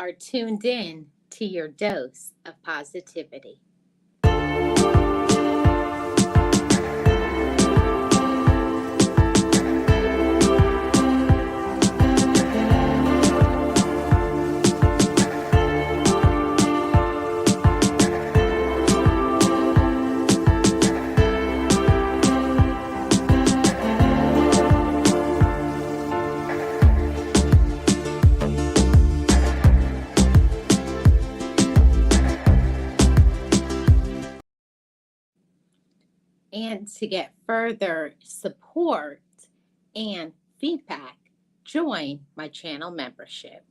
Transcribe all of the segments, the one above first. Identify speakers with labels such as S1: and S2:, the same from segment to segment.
S1: are tuned in to your dose of positivity. And to get further support and feedback, join my channel membership.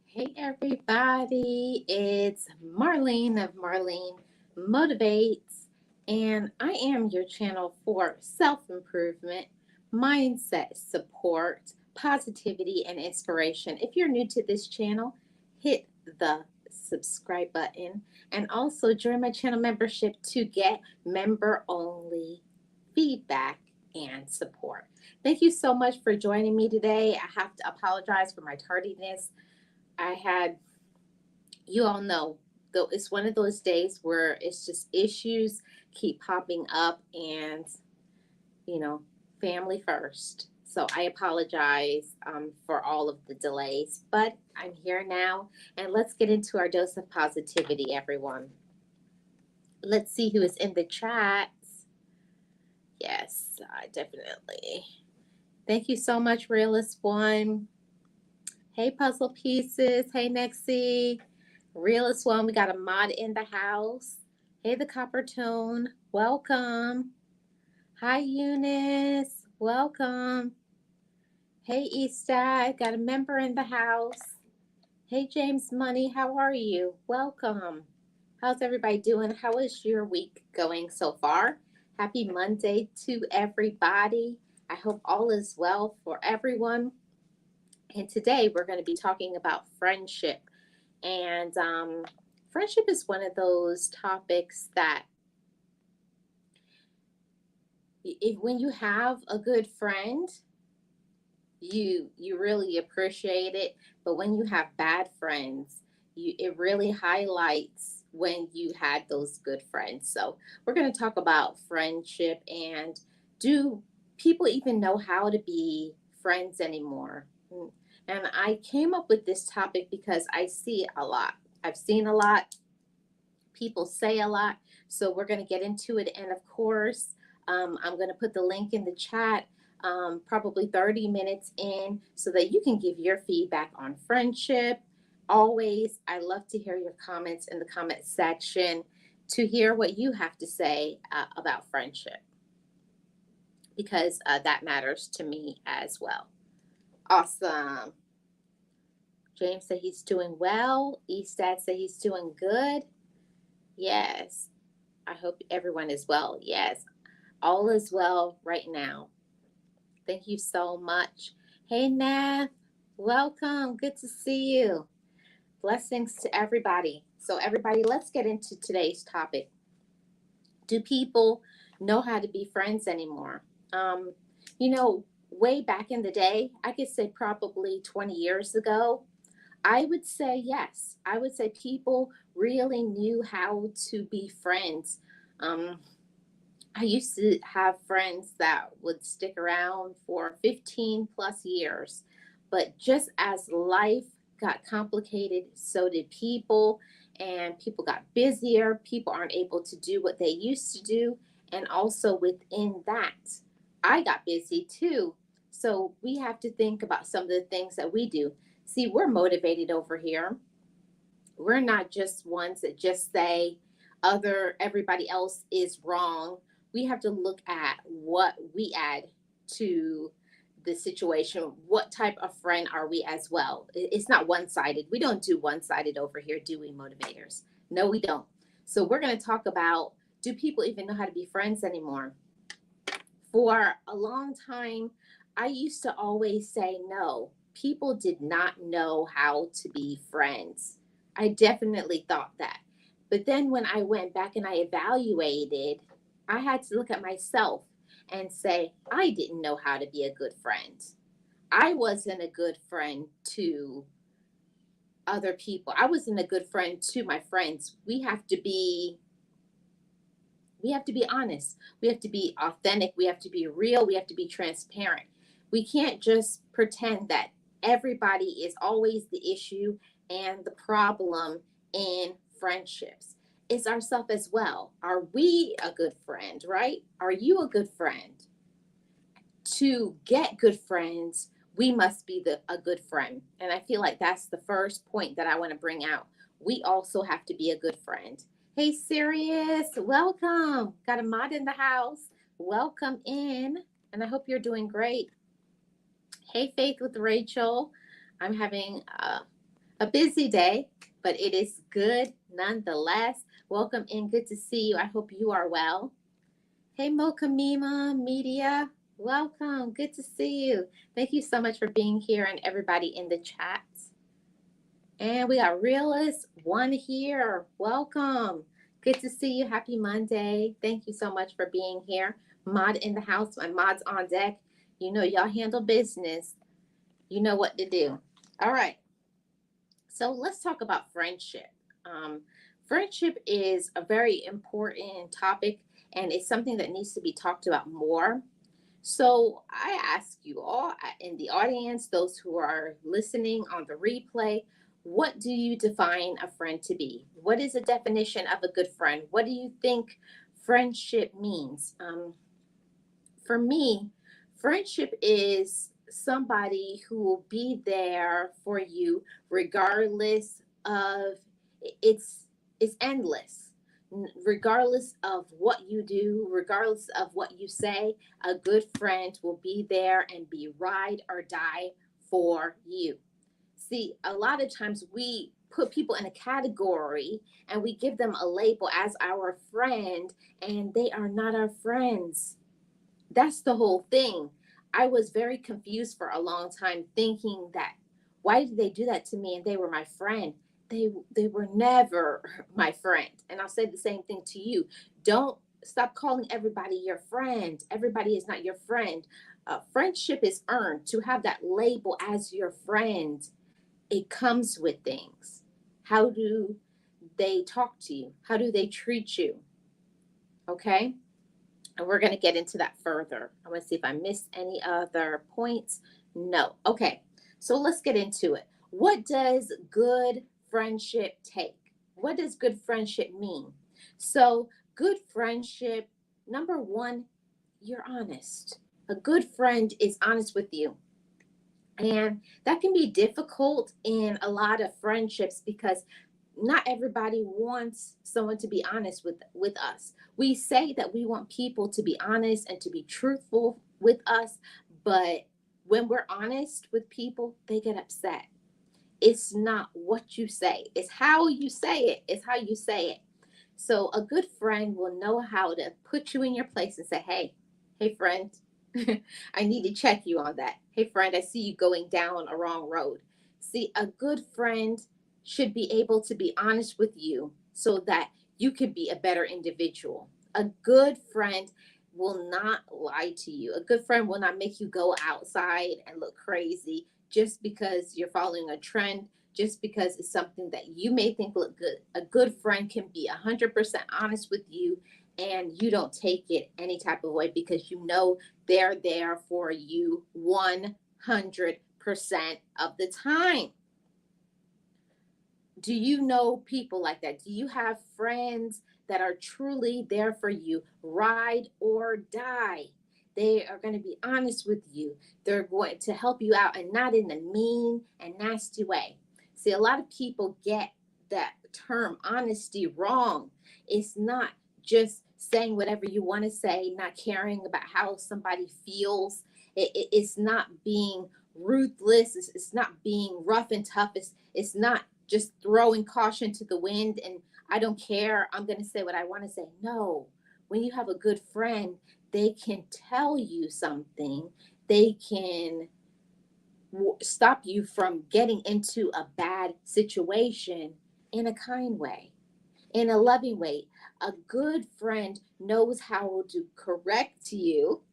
S1: Hey everybody, it's Marlene of Marlene Motivates, and I am your channel for self-improvement, mindset support, positivity, and inspiration. If you're new to this channel, hit the subscribe button and also join my channel membership to get member-only feedback and support. Thank you so much for joining me today. I have to apologize for my tardiness. You all know, though, it's one of those days where it's just issues keep popping up and, family first. So I apologize for all of the delays, but I'm here now and let's get into our dose of positivity, everyone. Let's see who is in the chat. Yes, definitely. Thank you so much, Realist One. Hey, Puzzle Pieces. Hey, Nexie. Realist One, we got a mod in the house. Hey, the Copper Tone. Welcome. Hi, Eunice. Welcome. Hey, Eastad. Got a member in the house. Hey, James Money. How are you? Welcome. How's everybody doing? How is your week going so far? Happy Monday to everybody. I hope all is well for everyone. And today we're going to be talking about friendship. And friendship is one of those topics that when you have a good friend, you really appreciate it. But when you have bad friends, it really highlights when you had those good friends. So we're going to talk about friendship and do people even know how to be friends anymore? And I came up with this topic because I see a lot. I've seen a lot. People say a lot. So we're going to get into it. And of course, I'm going to put the link in the chat, probably 30 minutes in, so that you can give your feedback on friendship. Always, I love to hear your comments in the comment section to hear what you have to say about friendship, because that matters to me as well. Awesome. James said he's doing well. Eastad said he's doing good. Yes. I hope everyone is well. Yes. All is well right now. Thank you so much. Hey, Nath. Welcome. Good to see you. Blessings to everybody. So everybody, let's get into today's topic. Do people know how to be friends anymore? Way back in the day, I could say probably 20 years ago, I would say yes. I would say people really knew how to be friends. I used to have friends that would stick around for 15 plus years, but just as life got complicated, so did people, and people got busier. People aren't able to do what they used to do. And also within that, I got busy too. So we have to think about some of the things that we do. See, we're motivated over here. We're not just ones that just say everybody else is wrong. We have to look at what we add to the situation. What type of friend are we as well? It's not one-sided. We don't do one-sided over here, do we, motivators? No, we don't. So we're going to talk about, do people even know how to be friends anymore? For a long time, I used to always say no. People did not know how to be friends. I definitely thought that. But then when I went back and I evaluated, I had to look at myself and say, I didn't know how to be a good friend. I wasn't a good friend to other people. I wasn't a good friend to my friends. We have to be honest. We have to be authentic. We have to be real. We have to be transparent. We can't just pretend that everybody is always the issue and the problem in friendships. It's ourselves as well. Are we a good friend, right? Are you a good friend? To get good friends, we must be a good friend. And I feel like that's the first point that I want to bring out. We also have to be a good friend. Hey, Sirius, welcome. Got a mod in the house. Welcome in. And I hope you're doing great. Hey, Faith with Rachel. I'm having a busy day, but it is good nonetheless. Welcome in. Good to see you. I hope you are well. Hey, Mokamima Media. Welcome. Good to see you. Thank you so much for being here and everybody in the chat. And we got Realist One here. Welcome. Good to see you. Happy Monday. Thank you so much for being here. Mod in the house. My mod's on deck. You know, y'all handle business. You know what to do. All right. So let's talk about friendship. Friendship is a very important topic, and it's something that needs to be talked about more. So I ask you all in the audience, those who are listening on the replay, what do you define a friend to be? What is the definition of a good friend? What do you think friendship means? For me, friendship is somebody who will be there for you regardless of it's endless. Regardless of what you do, regardless of what you say, a good friend will be there and be ride or die for you. See, a lot of times we put people in a category and we give them a label as our friend, and they are not our friends. That's the whole thing. I was very confused for a long time, thinking that why did they do that to me and they were my friend? They were never my friend. And I'll say the same thing to you. Don't stop calling everybody your friend. Everybody is not your friend. Friendship is earned. To have that label as your friend, it comes with things. How do they talk to you? How do they treat you? Okay. And we're going to get into that further. I want to see if I missed any other points. No. Okay. So let's get into it. What does good friendship take? What does good friendship mean? So, good friendship, number one, you're honest. A good friend is honest with you. And that can be difficult in a lot of friendships because not everybody wants someone to be honest with us. We say that we want people to be honest and to be truthful with us, but when we're honest with people, they get upset. It's not what you say, it's how you say it. It's how you say it. So a good friend will know how to put you in your place and say, hey friend, I need to check you on that. Hey friend, I see you going down a wrong road. See, a good friend should be able to be honest with you so that you can be a better individual. A good friend will not lie to you. A good friend will not make you go outside and look crazy just because you're following a trend, just because it's something that you may think look good. A good friend can be 100% honest with you, and you don't take it any type of way because you know they're there for you 100% of the time. Do you know people like that? Do you have friends that are truly there for you, ride or die? They are going to be honest with you. They're going to help you out and not in a mean and nasty way. See, a lot of people get that term honesty wrong. It's not just saying whatever you want to say, not caring about how somebody feels. It's not being ruthless. It's not being rough and tough. It's not just throwing caution to the wind and I don't care. I'm going to say what I want to say. No, when you have a good friend, they can tell you something. They can stop you from getting into a bad situation in a kind way, in a loving way. A good friend knows how to correct you,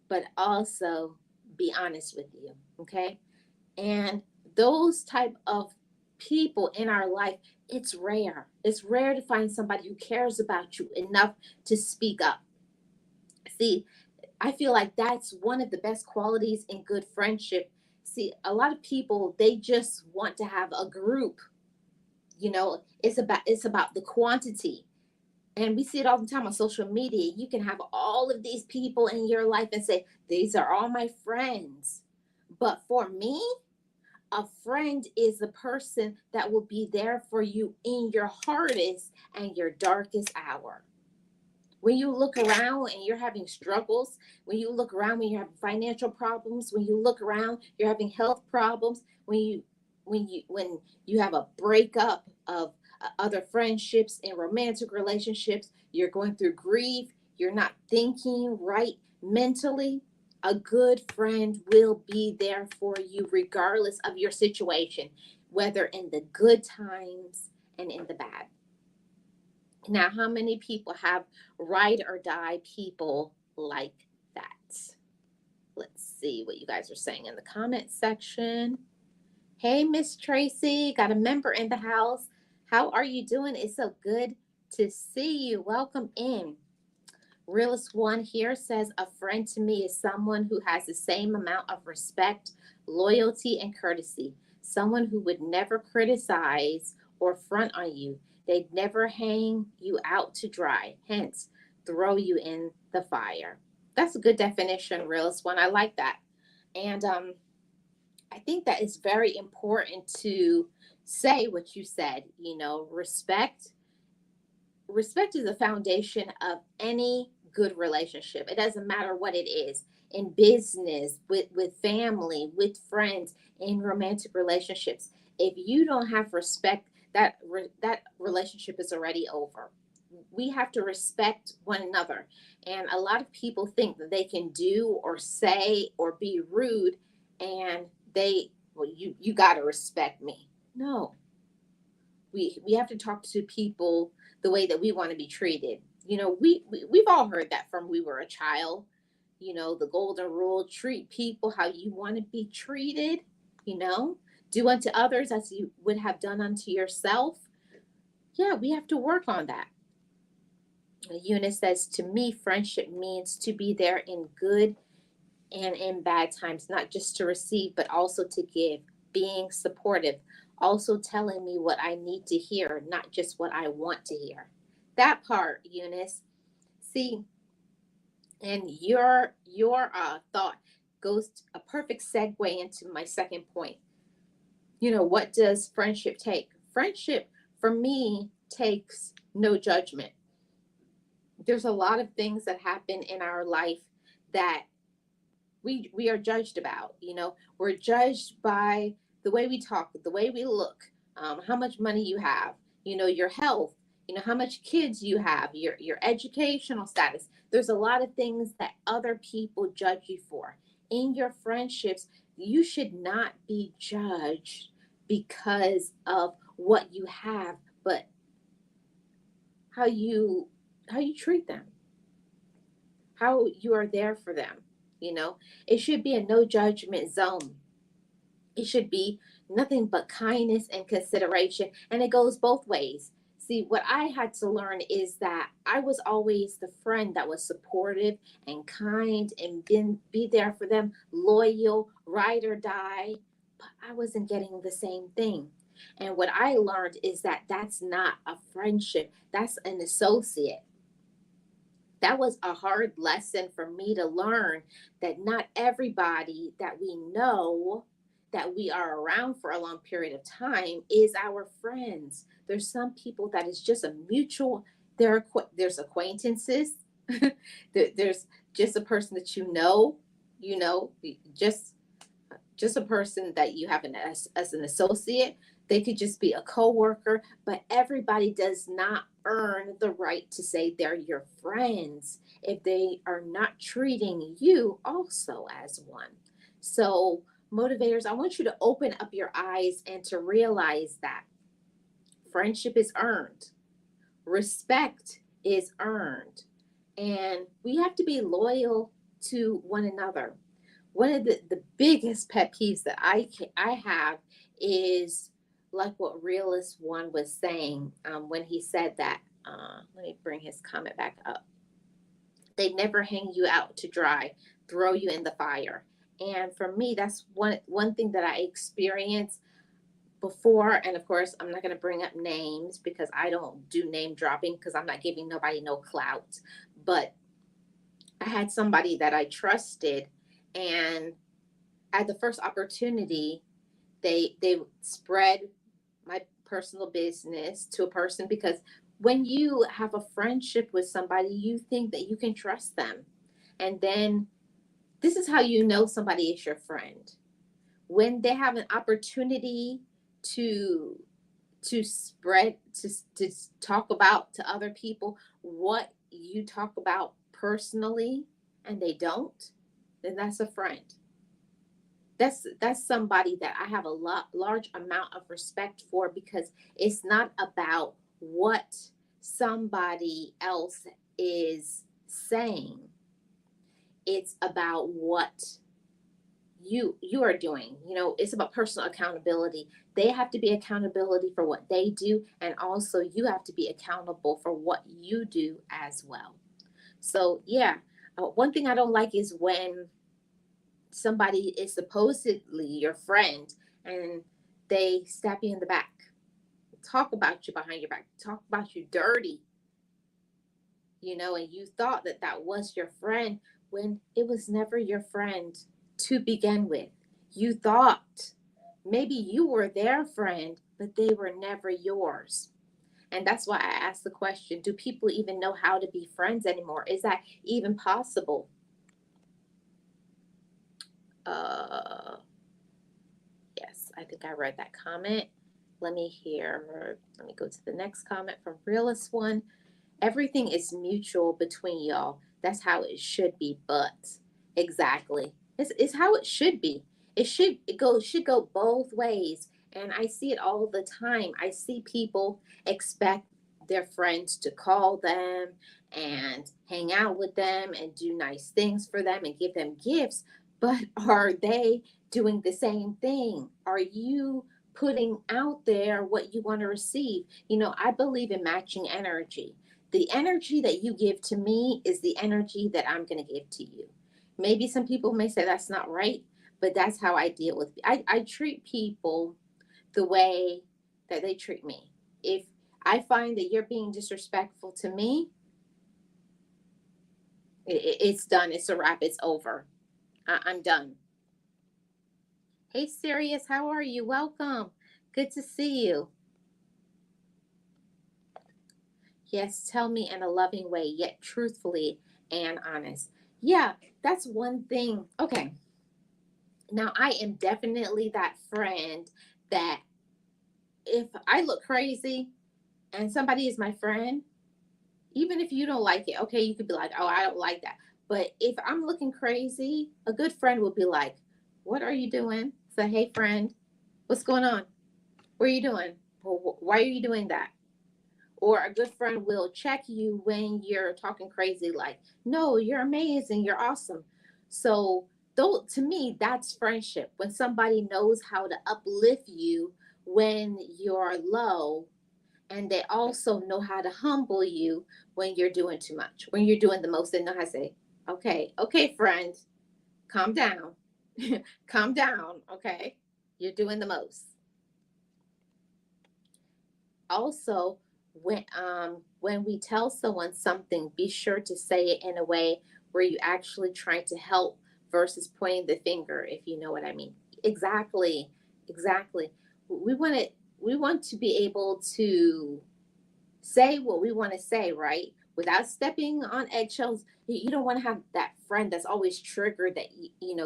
S1: but also be honest with you. Okay. And those type of people in our life, it's rare to find somebody who cares about you enough to speak up. See, I feel like that's one of the best qualities in good friendship. See, a lot of people, they just want to have a group. It's about the quantity, and we see it all the time on social media. You can have all of these people in your life and say, these are all my friends, but for me, a friend is a person that will be there for you in your hardest and your darkest hour. When you look around and you're having struggles, when you look around when you're having financial problems, when you look around you're having health problems, when you have a breakup of other friendships and romantic relationships, you're going through grief, you're not thinking right mentally, a good friend will be there for you regardless of your situation, whether in the good times and in the bad. Now, how many people have ride or die people like that? Let's see what you guys are saying in the comment section. Hey, Miss Tracy, got a member in the house. How are you doing? It's so good to see you. Welcome in. Realist One here says a friend to me is someone who has the same amount of respect, loyalty, and courtesy. Someone who would never criticize or front on you. They'd never hang you out to dry, hence, throw you in the fire. That's a good definition, Realist One. I like that. And I think that it's very important to say what you said. Respect is the foundation of any good relationship. It doesn't matter what it is, in business, with family, with friends, in romantic relationships. If you don't have respect, that relationship is already over. We have to respect one another. And a lot of people think that they can do or say or be rude, and you got to respect me. No, we have to talk to people the way that we want to be treated. We've all heard that from we were a child. The golden rule: treat people how you want to be treated. You know, do unto others as you would have done unto yourself. Yeah, we have to work on that. Eunice says, to me, friendship means to be there in good and in bad times, not just to receive, but also to give, being supportive, also telling me what I need to hear, not just what I want to hear. That part, Eunice. See, and your thought goes to a perfect segue into my second point. What does friendship take? Friendship, for me, takes no judgment. There's a lot of things that happen in our life that we are judged about. We're judged by the way we talk, the way we look, how much money you have, your health, how much kids you have, your educational status. There's a lot of things that other people judge you for. In your friendships, you should not be judged because of what you have, but how you treat them, how you are there for them. It should be a no judgment zone. It should be nothing but kindness and consideration. And it goes both ways. See, what I had to learn is that I was always the friend that was supportive and kind and be there for them, loyal, ride or die. But I wasn't getting the same thing. And what I learned is that that's not a friendship, that's an associate. That was a hard lesson for me to learn, that not everybody that we know, that we are around for a long period of time, is our friends. There's some people that is just a mutual, there's acquaintances, there's just a person that you know, just a person that you have as an associate. They could just be a coworker, but everybody does not earn the right to say they're your friends if they are not treating you also as one. So, motivators, I want you to open up your eyes and to realize that friendship is earned, respect is earned, and we have to be loyal to one another. One of the biggest pet peeves that I have is like what Realist One was saying when he said that. Let me bring his comment back up. They never hang you out to dry, throw you in the fire. And for me, that's one thing that I experienced before. And of course, I'm not going to bring up names because I don't do name dropping, because I'm not giving nobody no clout. But I had somebody that I trusted, and at the first opportunity, they spread my personal business to a person, because when you have a friendship with somebody, you think that you can trust them. And then this is how you know somebody is your friend. When they have an opportunity to to talk about to other people what you talk about personally, and they don't, then that's a friend. That's somebody that I have a large amount of respect for, because it's not about what somebody else is saying. It's about what you are doing. It's about personal accountability. They have to be accountability for what they do, and also you have to be accountable for what you do as well. So yeah, one thing I don't like is when somebody is supposedly your friend and they stab you in the back, talk about you behind your back, talk about you dirty, and you thought that that was your friend when it was never your friend to begin with. You thought maybe you were their friend, but they were never yours. And that's why I asked the question, do people even know how to be friends anymore? Is that even possible? Uh, yes, I think I read that comment. Let me go to the next comment from Realist One. Everything is mutual between y'all. That's how it should be, but exactly. It's how it should be. It should go both ways. And I see it all the time. I see people expect their friends to call them and hang out with them and do nice things for them and give them gifts. But are they doing the same thing? Are you putting out there what you want to receive? I believe in matching energy. The energy that you give to me is the energy that I'm going to give to you. Maybe some people may say that's not right, but that's how I deal with. I treat people the way that they treat me. If I find that you're being disrespectful to me, it's done. It's a wrap. It's over. I'm done. Hey, Sirius, how are you? Welcome. Good to see you. Yes, tell me in a loving way, yet truthfully and honest. Yeah, that's one thing. Okay. Now, I am definitely that friend that if I look crazy and somebody is my friend, even if you don't like it, okay, you could be like, oh, I don't like that. But if I'm looking crazy, a good friend will be like, what are you doing? Say, hey, friend, what's going on? What are you doing? Why are you doing that? Or a good friend will check you when you're talking crazy, like, no, you're amazing, you're awesome. So, though, to me, that's friendship. When somebody knows how to uplift you when you're low, and they also know how to humble you when you're doing too much, when you're doing the most. They know how to say, okay, okay, friend, calm down. Calm down, okay? You're doing the most. Also, when we tell someone something, be sure to say it in a way where you actually trying to help versus pointing the finger, if you know what I mean. Exactly, exactly. We want to we want to be able to say what we want to say, right? Without stepping on eggshells. You don't want to have that friend that's always triggered, that,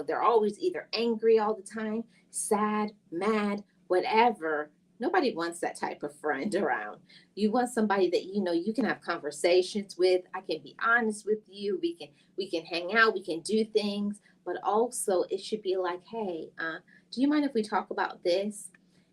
S1: they're always either angry all the time, sad, mad, whatever. Nobody wants that type of friend around. You want somebody that you can have conversations with. I can be honest with you. We can hang out, we can do things, but also it should be like, hey, do you mind if we talk about this?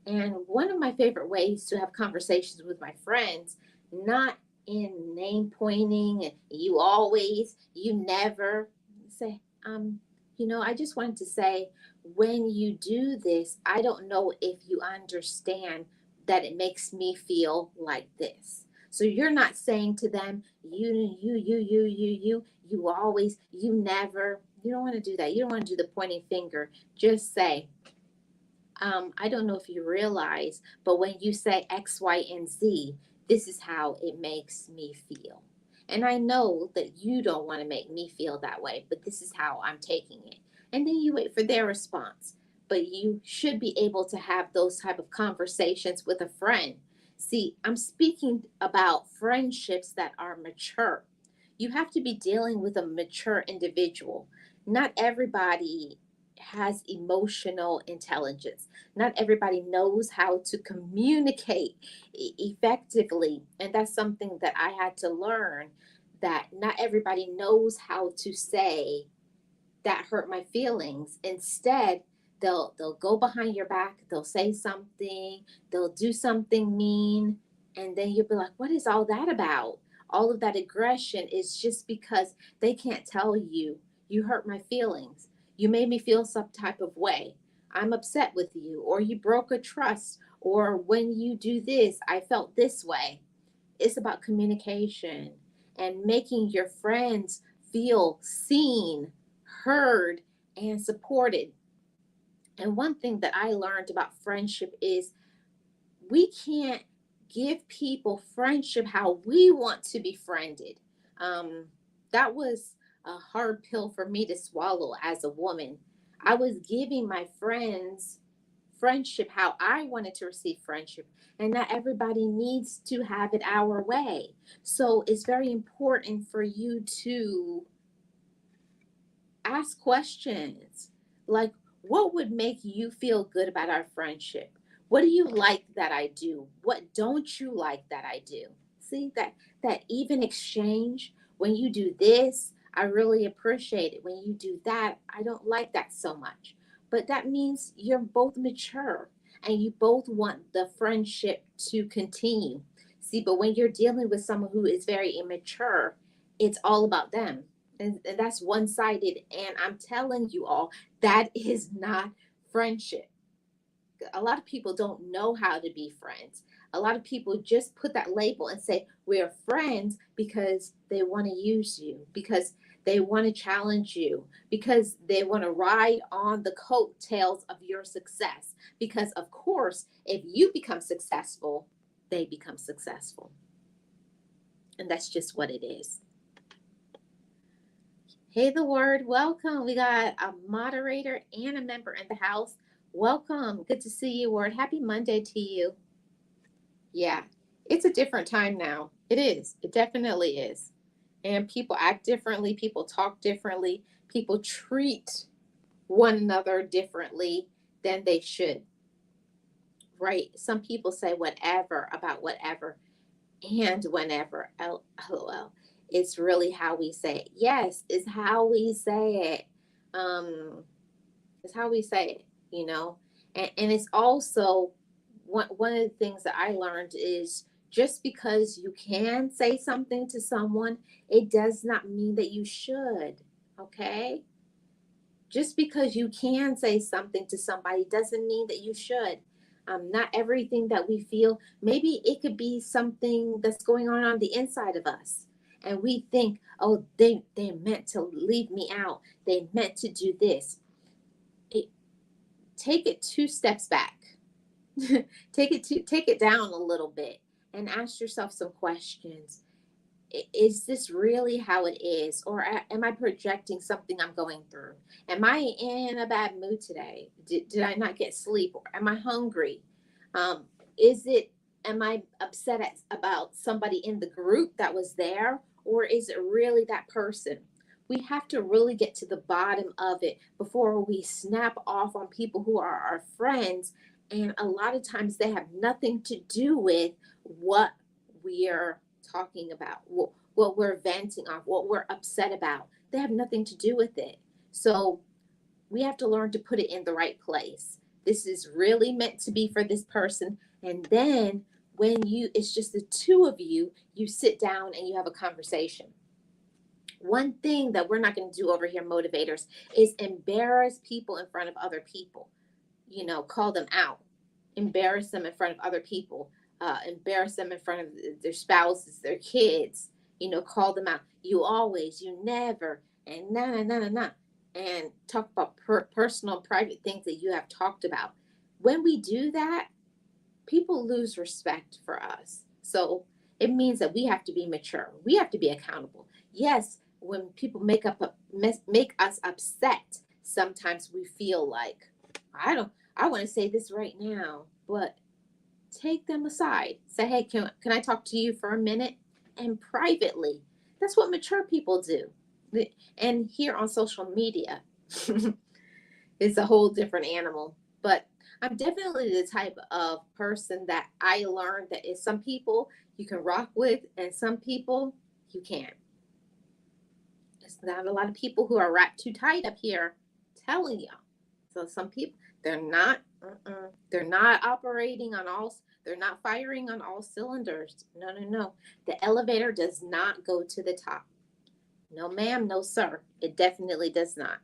S1: And one of my favorite ways to have conversations with my friends, not in name pointing and you always, you never, say, I just wanted to say, when you do this, I don't know if you understand that it makes me feel like this. So you're not saying to them, you always, you never. You don't want to do that. You don't want to do the pointing finger. Just say, I don't know if you realize, but when you say X, Y, and Z, this is how it makes me feel. And I know that you don't want to make me feel that way, but this is how I'm taking it. And then you wait for their response. But you should be able to have those type of conversations with a friend. See, I'm speaking about friendships that are mature. You have to be dealing with a mature individual. Not everybody has emotional intelligence. Not everybody knows how to communicate effectively. And that's something that I had to learn, that not everybody knows how to say, that hurt my feelings. Instead, they'll go behind your back, they'll say something, they'll do something mean, and then you'll be like, what is all that about? All of that aggression is just because they can't tell you, you hurt my feelings. You made me feel some type of way. I'm upset with you, or you broke a trust, or when you do this, I felt this way. It's about communication and making your friends feel seen, heard, and supported. And one thing that I learned about friendship is we can't give people friendship how we want to be friended. Um, that was a hard pill for me to swallow as a woman. I was giving my friends friendship how I wanted to receive friendship, and not everybody needs to have it our way. So it's very important for you to ask questions like, what would make you feel good about our friendship? What do you like that I do? What don't you like that I do? See, that even exchange. When you do this, I really appreciate it. When you do that, I don't like that so much. But that means you're both mature and you both want the friendship to continue. See, but when you're dealing with someone who is very immature, it's all about them, and that's one-sided. And I'm telling you all, that is not friendship. A lot of people don't know how to be friends. A lot of people just put that label and say we're friends because they want to use you, because they want to challenge you, because they want to ride on the coattails of your success, because of course if you become successful, they become successful. And that's just what it is. Hey, the word, welcome. We got a moderator and a member in the house. Welcome. Good to see you, Word. Happy Monday to you. Yeah, it's a different time now. It is. It definitely is. And people act differently, people talk differently, people treat one another differently than they should, right? Some people say whatever about whatever and whenever. LOL. It's really how we say it. Yes, it's how we say it. Um, it's how we say it, you know. And it's also one of the things that I learned is, just because you can say something to someone, it does not mean that you should. Okay? Just because you can say something to somebody doesn't mean that you should. Not everything that we feel, maybe it could be something that's going on the inside of us. And we think, oh, they meant to leave me out. They meant to do this. It, take it two steps back. Take it down a little bit and ask yourself some questions. Is this really how it is? Or am I projecting something I'm going through? Am I in a bad mood today? Did I not get sleep? Or am I hungry? Um, is it, am I upset about somebody in the group that was there? Or is it really that person? We have to really get to the bottom of it before we snap off on people who are our friends. And a lot of times they have nothing to do with what we're talking about, what we're venting off, what we're upset about. They have nothing to do with it. So we have to learn to put it in the right place. This is really meant to be for this person. And then when it's just the two of you, you sit down and you have a conversation. One thing that we're not going to do over here, motivators, is embarrass people in front of other people. Call them out, embarrass them in front of other people, embarrass them in front of their spouses, their kids, call them out. You always, you never, and na, and talk about personal, private things that you have talked about. When we do that, people lose respect for us. So it means that we have to be mature. We have to be accountable. Yes, when people make us upset, sometimes we feel like, I want to say this right now, but take them aside. Say, hey, can I talk to you for a minute? And privately. That's what mature people do. And here on social media, it's a whole different animal. But I'm definitely the type of person that I learned that is some people you can rock with and some people you can't. There's not a lot of people who are wrapped too tight up here telling you. So some people, they're not operating on all, they're not firing on all cylinders. No. The elevator does not go to the top. No, ma'am, no, sir. It definitely does not.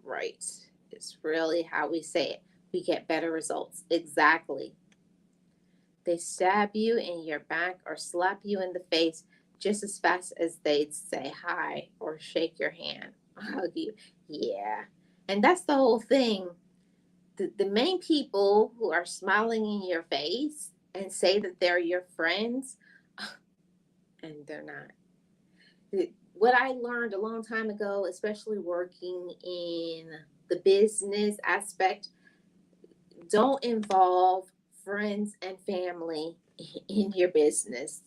S1: Right. It's really how we say it. We get better results. Exactly. They stab you in your back or slap you in the face just as fast as they'd say hi or shake your hand, hug you. Yeah. And that's the whole thing. The main people who are smiling in your face and say that they're your friends, and they're not. What I learned a long time ago, especially working in the business aspect, don't involve friends and family in your business.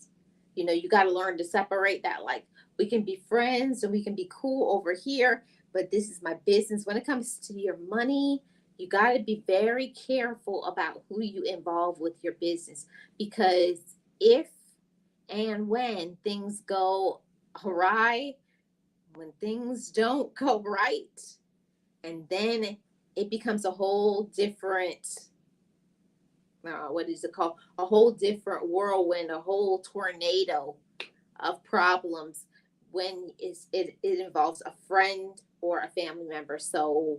S1: You got to learn to separate that. Like, we can be friends and we can be cool over here, but this is my business. When it comes to your money, you got to be very careful about who you involve with your business, because if and when things go awry, when things don't go right, and then it becomes a whole different, what is it called? A whole different whirlwind, a whole tornado of problems when it involves a friend or a family member. So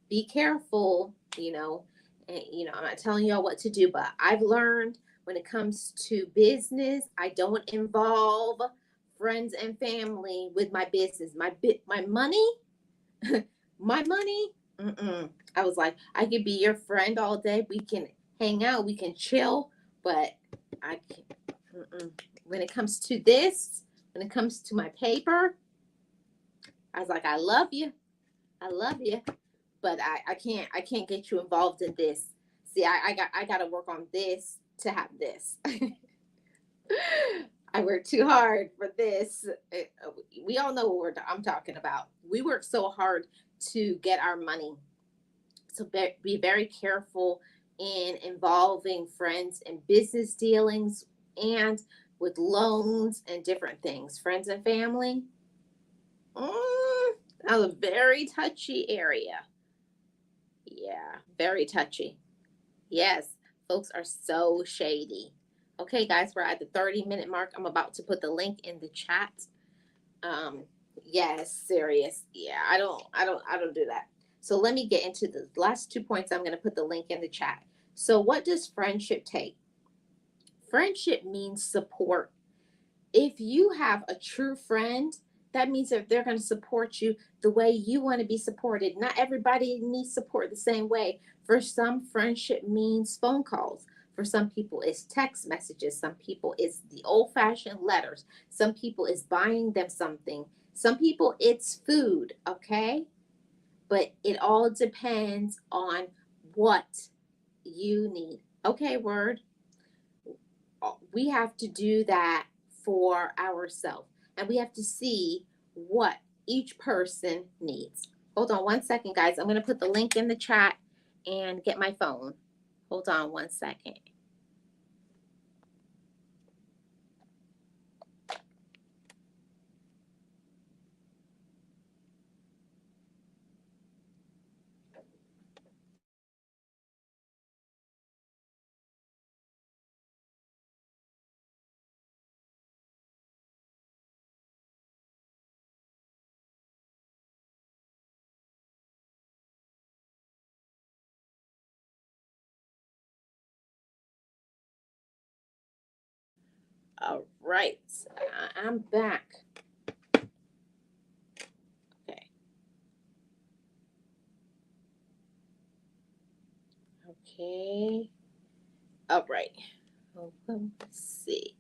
S1: be careful, and, I'm not telling y'all what to do, but I've learned when it comes to business, I don't involve friends and family with my business. My money, my money. I was like, I could be your friend all day. We can hang out, we can chill, but I can't. When it comes to this, when it comes to my paper, I was like, I love you, but I can't get you involved in this. See, I got to work on this to have this. I work too hard for this. We all know what I'm talking about. We work so hard to get our money. So be very careful in involving friends in business dealings and with loans and different things. Friends and family, that's a very touchy area. Yeah, very touchy. Yes, folks are so shady. Okay, guys, we're at the 30-minute mark. I'm about to put the link in the chat. Yes, serious. Yeah, I don't do that. So let me get into the last 2 points. I'm going to put the link in the chat. So what does friendship take? Friendship means support. If you have a true friend, That means that they're going to support you the way you want to be supported. Not everybody needs support the same way. For some, friendship means phone calls. For some people, it's text messages. Some people, it's the old fashioned letters. Some people, it's buying them something. Some people, it's food, okay? But it all depends on what you need. Okay, word. We have to do that for ourselves. And we have to see what each person needs. Hold on one second, guys. I'm going to put the link in the chat and get my phone. Hold on one second. All right. I'm back. Okay. Okay. All right. Let's see.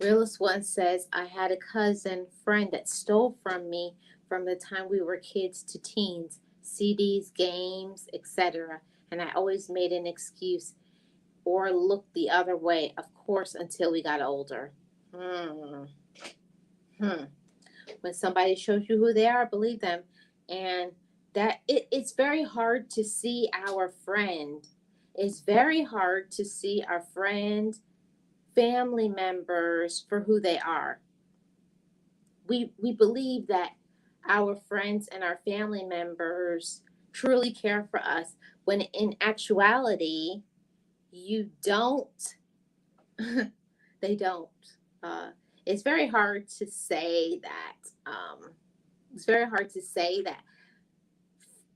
S1: Realist One says, I had a cousin friend that stole from me from the time we were kids to teens, CDs, games, etc. And I always made an excuse or looked the other way, of course, until we got older. Hmm. Hmm. When somebody shows you who they are, believe them. And it's very hard to see our friend. It's very hard to see our friend, family members for who they are. We believe that our friends and our family members truly care for us when in actuality you don't. They don't. uh, it's very hard to say that. It's very hard to say that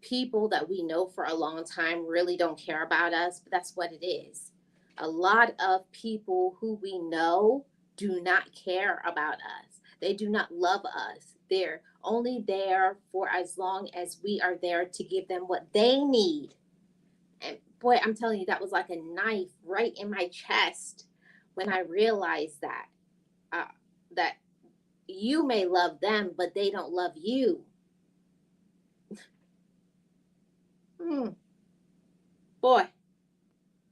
S1: people that we know for a long time really don't care about us, but that's what it is. A lot of people who we know do not care about us. They do not love us. They're only there for as long as we are there to give them what they need. And boy, I'm telling you, that was like a knife right in my chest when I realized that uh, that you may love them, but they don't love you. Hmm. Boy,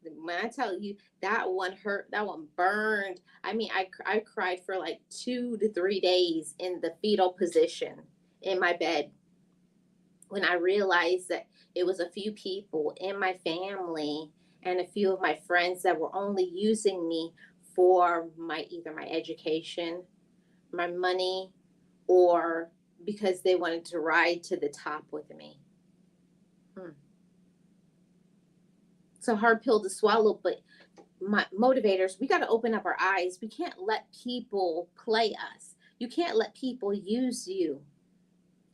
S1: when I tell you that one hurt, that one burned. I mean, I cried for like 2 to 3 days in the fetal position in my bed when I realized that it was a few people in my family and a few of my friends that were only using me for my either my education, my money, or because they wanted to ride to the top with me. Hmm. It's a hard pill to swallow, but my motivators, we got to open up our eyes. We can't let people play us. You can't let people use you.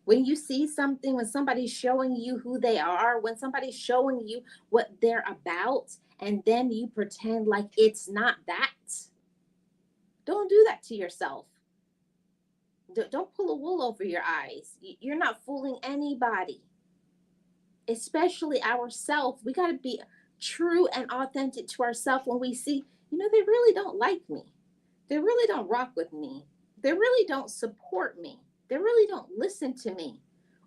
S1: When you see something, when somebody's showing you who they are, when somebody's showing you what they're about, and then you pretend like it's not that, don't do that to yourself. Don't pull a wool over your eyes. You're not fooling anybody, especially ourselves. We got to be true and authentic to ourselves when we see, they really don't like me. They really don't rock with me. They really don't support me. They really don't listen to me.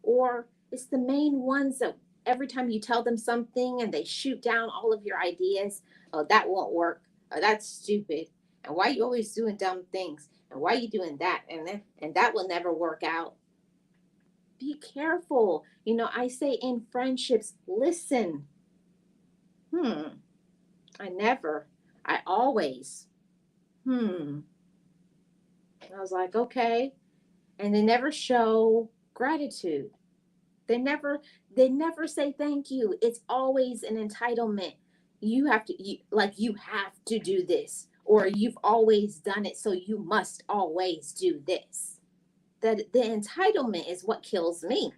S1: Or it's the main ones that every time you tell them something and they shoot down all of your ideas. Oh, that won't work. Oh, that's stupid. And why are you always doing dumb things? And why are you doing that? And that will never work out. Be careful. I say in friendships, listen. Hmm. I never. I always. Hmm. I was like, okay. And they never show gratitude. They never they never say thank you. It's always an entitlement. You have to do this, or you've always done it, so you must always do this. That the entitlement is what kills me.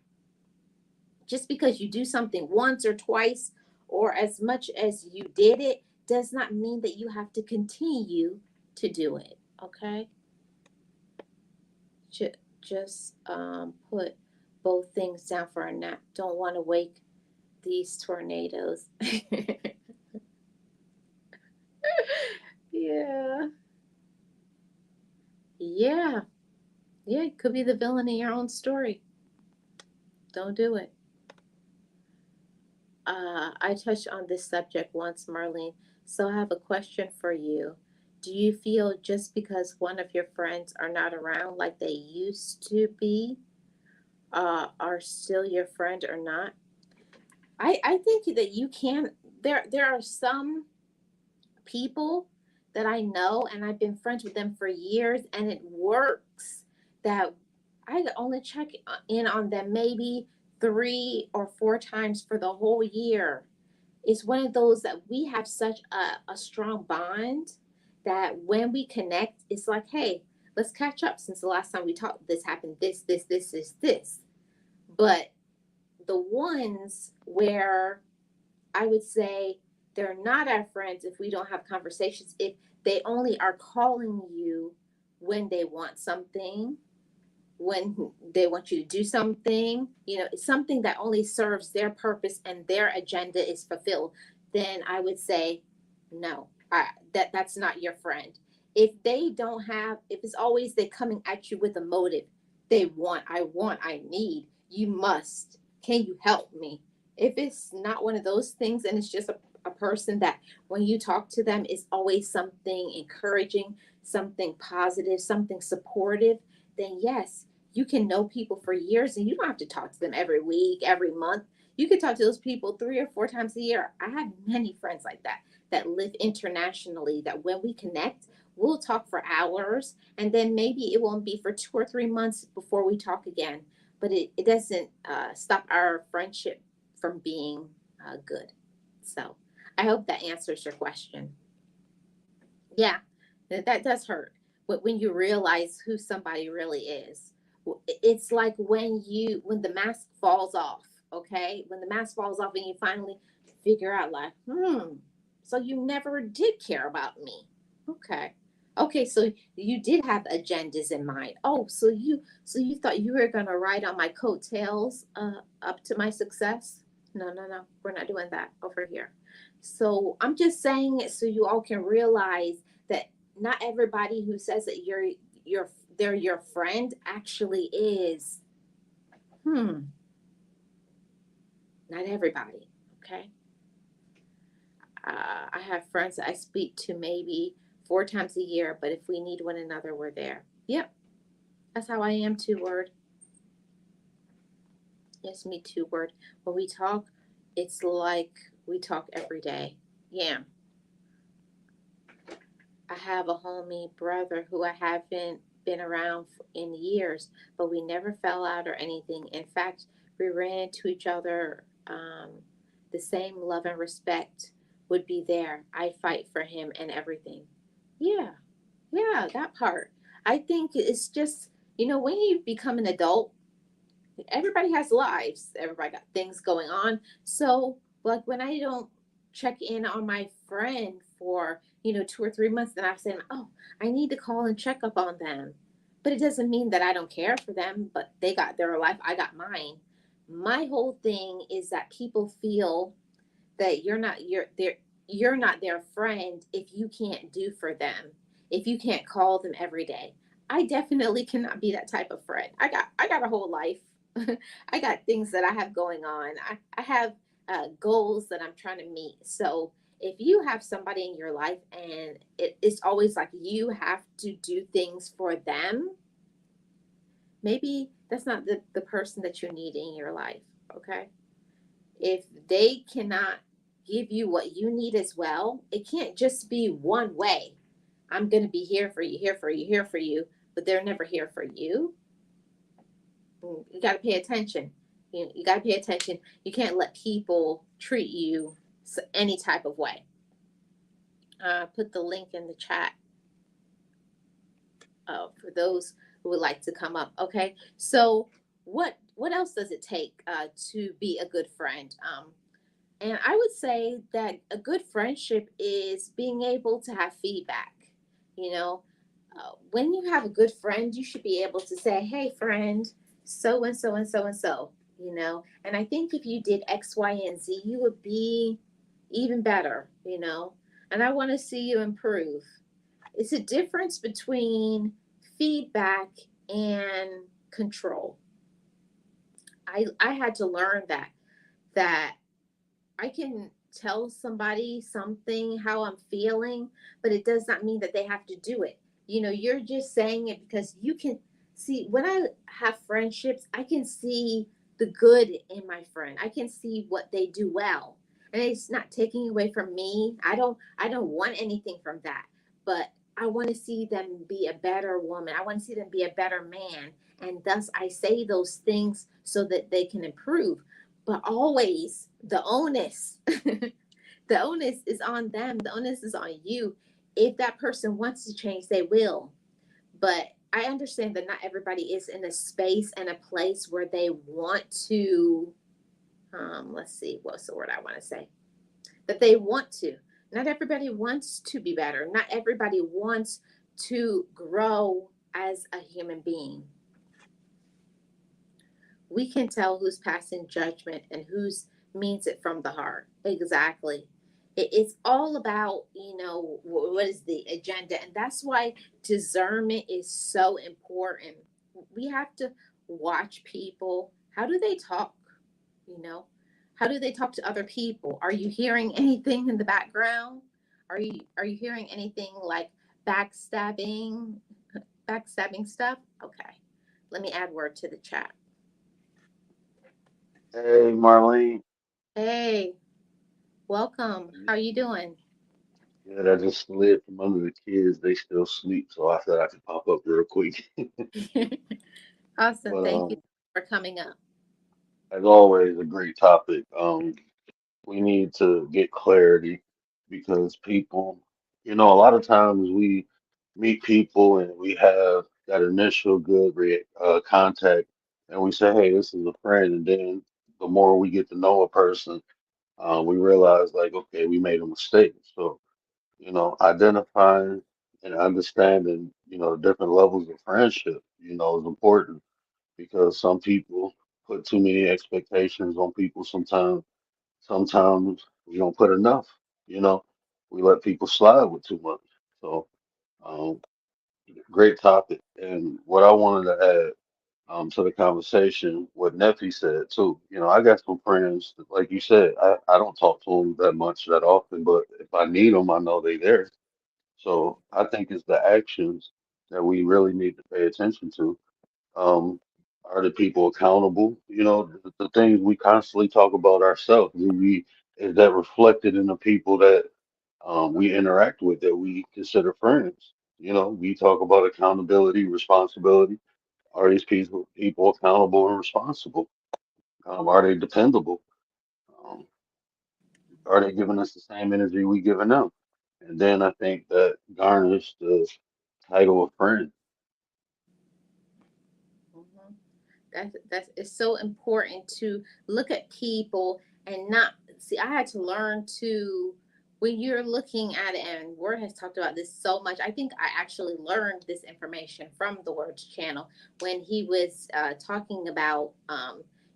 S1: Just because you do something once or twice or as much as you did it does not mean that you have to continue to do it. Okay? just put both things down for a nap. Don't want to wake these tornadoes. Yeah. Yeah. Yeah. It could be the villain in your own story. Don't do it. I touched on this subject once, Marlene. So I have a question for you. Do you feel just because one of your friends are not around like they used to be, are still your friend or not? I think that you can. There are some people that I know and I've been friends with them for years and it works, that I only check in on them maybe 3 or 4 times for the whole year. It's one of those that we have such a strong bond that when we connect, it's like, hey, let's catch up since the last time we talked. This happened, this. But the ones where I would say they're not our friends if we don't have conversations, if they only are calling you when they want something, when they want you to do something, it's something that only serves their purpose and their agenda is fulfilled, then I would say no. That's not your friend. If they don't have, if it's always they coming at you with a motive, they want, I need, you must, can you help me? If it's not one of those things and it's just a person that when you talk to them is always something encouraging, something positive, something supportive, then yes, you can know people for years and you don't have to talk to them every week, every month. You can talk to those people 3 or 4 times a year. I have many friends like that that live internationally, that when we connect, we'll talk for hours and then maybe it won't be for 2 or 3 months before we talk again. But it doesn't stop our friendship from being good. So I hope that answers your question. Yeah, that does hurt. But when you realize who somebody really is, it's like when the mask falls off. Okay, when the mask falls off and you finally figure out, like, so you never did care about me. Okay, okay, so you did have agendas in mind. Oh, so you thought you were gonna ride on my coattails up to my success? No, no, no, we're not doing that over here. So I'm just saying it so you all can realize that not everybody who says that your they're your friend actually is. Hmm, not everybody. Okay. I have friends that I speak to maybe 4 times a year, but if we need one another, we're there. Yep, that's how I am too, word. Yes, me too, word. When we talk, it's like we talk every day. Yeah. I have a homie brother who I haven't been around in years, but we never fell out or anything. In fact, we ran into each other. The same love and respect would be there. I fight for him and everything. Yeah, yeah, that part. I think it's just, when you become an adult, everybody has lives, everybody got things going on. So like when I don't check in on my friend for 2 or 3 months, then I'm saying, oh, I need to call and check up on them. But it doesn't mean that I don't care for them, but they got their life, I got mine. My whole thing is that people feel that you're not their friend if you can't do for them, if you can't call them every day. I definitely cannot be that type of friend. I got a whole life. I got things that I have going on. I have goals that I'm trying to meet. So if you have somebody in your life and it's always like you have to do things for them, maybe that's not the person that you need in your life. Okay, if they cannot give you what you need as well, it can't just be one way. I'm going to be here for you, here for you, here for you, but they're never here for you. You got to pay attention. You got to pay attention. You can't let people treat you any type of way. Put the link in the chat for those who would like to come up. Okay, so what else does it take to be a good friend? And I would say that a good friendship is being able to have feedback. You know, when you have a good friend, you should be able to say, "Hey, friend, so and so and so and so." You know, and I think if you did X, Y, and Z, you would be even better. You know, and I want to see you improve. It's a difference between feedback and control. I had to learn that I can tell somebody something, how I'm feeling, but it does not mean that they have to do it. You know, you're just saying it because you can see when I have friendships, I can see the good in my friend. I can see what they do well. And it's not taking away from me. I don't want anything from that. But I want to see them be a better woman. I want to see them be a better man. And thus I say those things so that they can improve, but always the onus the onus is on them, the onus is on you. If that person wants to change, they will. But I understand that not everybody is in a space and a place where they want to, let's see, what's the word I want to say, that they want to. Not everybody wants to be better, not everybody wants to grow as a human being. We can tell who's passing judgment and who's means it from the heart. Exactly. It's all about, what is the agenda? And that's why discernment is so important. We have to watch people. How do they talk? You know, how do they talk to other people? Are you hearing anything in the background? Are you hearing anything like backstabbing, backstabbing stuff? Okay. Let me add word to the chat.
S2: Hey, Marlene.
S1: Hey, welcome. How you doing?
S2: Good. I just slid from under the kids. They still sleep, so I said I could pop up real quick.
S1: Awesome.
S2: But
S1: Thank you for coming up.
S2: as always, a great topic. We need to get clarity because people, a lot of times we meet people and we have that initial good contact, and we say, "Hey, this is a friend," and then the more we get to know a person, we realize like, okay, we made a mistake. So identifying and understanding, different levels of friendship, is important because some people put too many expectations on people sometimes. Sometimes we don't put enough, you know, we let people slide with too much. So, um, great topic. And what I wanted to add to the conversation, what Nephi said too. I got some friends, like you said, I don't talk to them that much that often, but if I need them, I know they there. So I think it's the actions that we really need to pay attention to. Um, are the people accountable? The things we constantly talk about ourselves. Is that reflected in the people that we interact with that we consider friends? We talk about accountability, responsibility. Are these people accountable and responsible? Are they dependable? Um, are they giving us the same energy we giving them? And then I think that garnish the title of friend.
S1: Mhm. That's it's so important to look at people and not see. I had to learn to, when you're looking at it, and Word has talked about this so much. I think I actually learned this information from the Word's channel when he was talking about,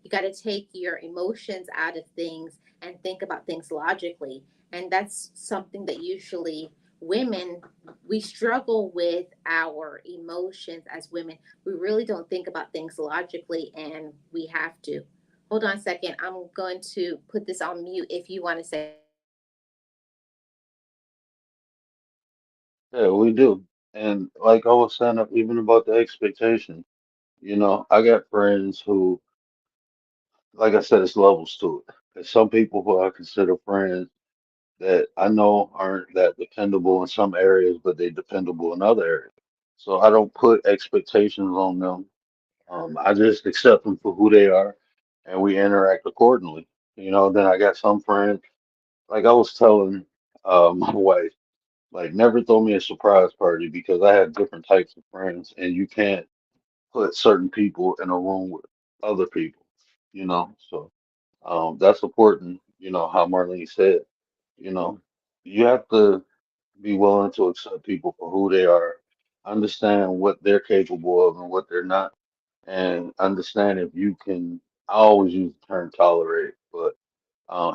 S1: you got to take your emotions out of things and think about things logically, and that's something that usually women, we struggle with our emotions as women. We really don't think about things logically, and we have to. Hold on a second. I'm going to put this on mute if you want to say something.
S2: Yeah, we do. And like I was saying, even about the expectation, I got friends who, like I said, it's levels to it. There's some people who I consider friends that I know aren't that dependable in some areas, but they dependable in other areas. So I don't put expectations on them. I just accept them for who they are, and we interact accordingly. Then I got some friends, like I was telling my wife, like never throw me a surprise party because I have different types of friends, and you can't put certain people in a room with other people. So that's important. How Marlene said. You know, you have to be willing to accept people for who they are understand what they're capable of and what they're not, and understand if you can. I always use the term tolerate, but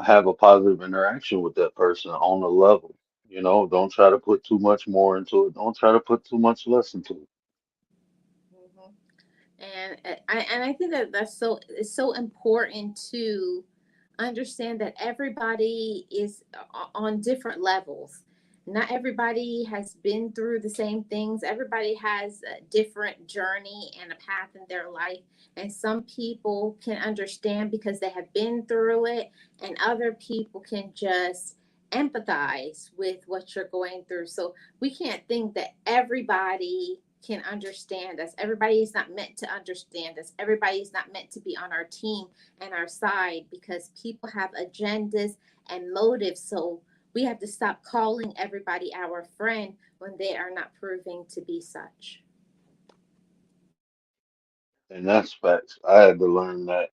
S2: have a positive interaction with that person on a level. You know, don't try to put too much more into it. Don't try to put too much less into it.
S1: Hmm. And I think that that's so it's so important to understand that everybody is on different levels. Not everybody has been through the same things. Everybody has a different journey and a path in their life. And some people can understand because they have been through it, and other people can just empathize with what you're going through. So we can't think that everybody can understand us. Everybody is not meant to understand us. Everybody is not meant to be on our team and our side because people have agendas and motives. So we have to stop calling everybody our friend when they are not proving to be such.
S2: And that's facts. I had to learn that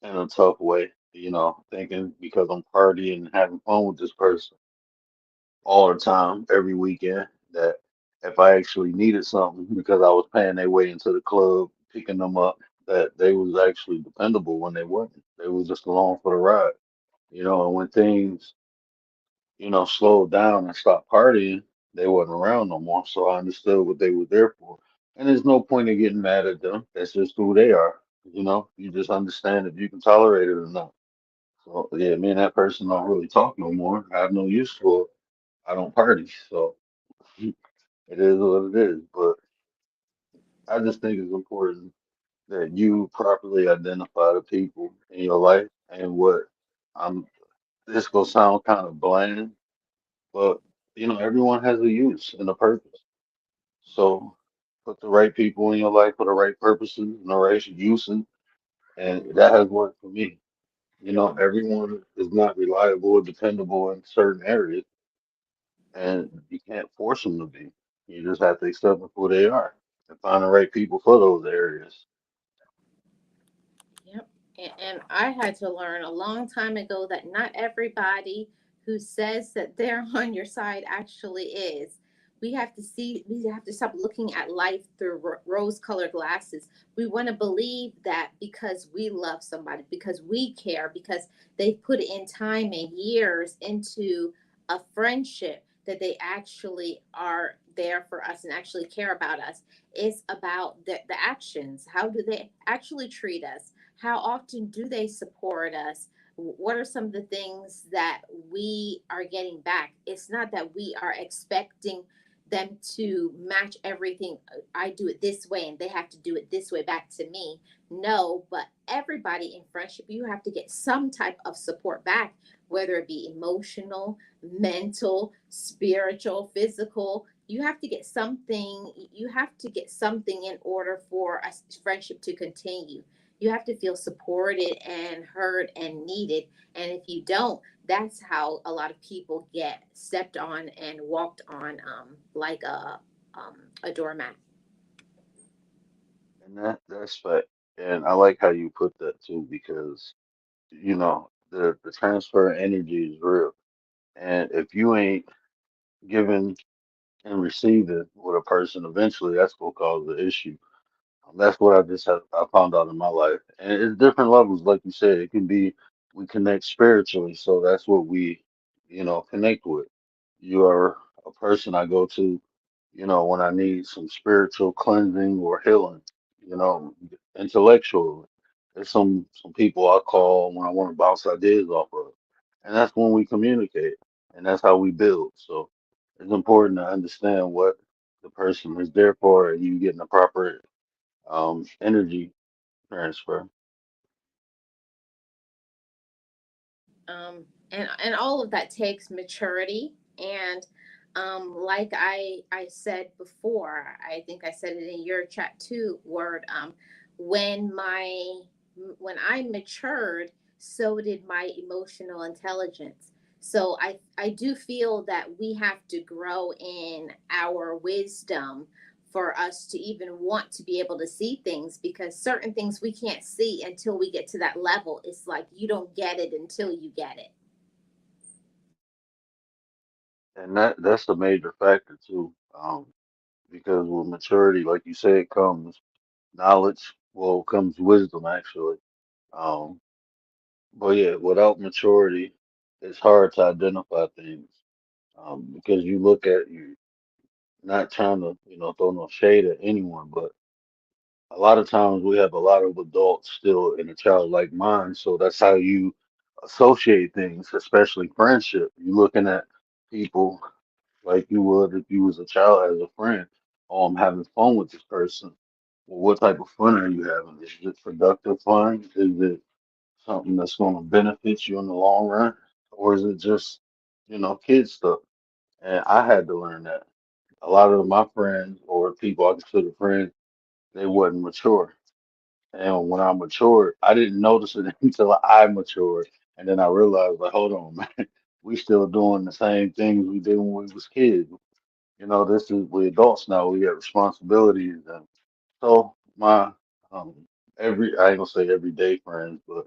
S2: in a tough way, you know, thinking because I'm partying and having fun with this person all the time, every weekend, that if I actually needed something because I was paying their way into the club, picking them up, that they was actually dependable when they wasn't. They was just along for the ride, you know, and when things, you know, slowed down and stopped partying, they wasn't around no more. So I understood what they were there for. And there's no point in getting mad at them. That's just who they are. You know, you just understand if you can tolerate it or not. So yeah, me and that person don't really talk no more. I have no use for it. I don't party, so it is what it is. But I just think it's important that you properly identify the people in your life and what I'm. This gonna sound kind of bland, but you know, everyone has a use and a purpose. So put the right people in your life for the right purposes and the right uses, and that has worked for me. You know, everyone is not reliable or dependable in certain areas, and you can't force them to be. You just have to accept them for who they are and find the right people for those areas.
S1: Yep. And I had to learn a long time ago that not everybody who says that they're on your side actually is. We have to stop looking at life through rose colored glasses. We want to believe that because we love somebody, because we care, because they put in time and years into a friendship, that they actually are there for us and actually care about us. It's about the actions. How do they actually treat us? How often do they support us? What are some of the things that we are getting back? It's not that we are expecting them to match everything. I do it this way and they have to do it this way back to me. No, but everybody in friendship, you have to get some type of support back, whether it be emotional, mental, spiritual, physical. You have to get something in order for a friendship to continue. You have to feel supported and heard and needed. And if you don't, that's how a lot of people get stepped on and walked on, like a doormat.
S2: And that's fact. And I like how you put that too, because you know the transfer of energy is real. And if you ain't giving and receiving with a person, eventually that's gonna cause the issue. That's what I found out in my life, and it's different levels, like you said. It can be we connect spiritually, so that's what we, you know, connect with. You are a person I go to, you know, when I need some spiritual cleansing or healing, you know, intellectually. There's some people I call when I want to bounce ideas off of, and that's when we communicate, and that's how we build. So it's important to understand what the person is there for, and you getting the proper energy transfer.
S1: And all of that takes maturity. And like I said before, I think I said it in your chat too, word, when my when I matured, so did my emotional intelligence. So I do feel that we have to grow in our wisdom for us to even want to be able to see things, because certain things we can't see until we get to that level. It's like you don't get it until you get it.
S2: And that's a major factor too. because with maturity, like you said, comes knowledge. Well, comes wisdom actually. Um, but yeah, without maturity, it's hard to identify things because you look at you not trying to throw no shade at anyone, but a lot of times we have a lot of adults still in a childlike mind, so that's how you associate things, especially friendship. You looking at people like you would if you was a child as a friend. Oh, I'm having fun with this person. Well, what type of fun are you having? Is it productive fun? Is it something that's going to benefit you in the long run? Or is it just, kid stuff? And I had to learn that. A lot of my friends or people I consider friends, they wasn't mature. And when I matured, I didn't notice it until I matured. And then I realized, like, hold on, man, we still doing the same things we did when we was kids. This is we adults now. We got responsibilities, and so my um I ain't gonna say everyday friends, but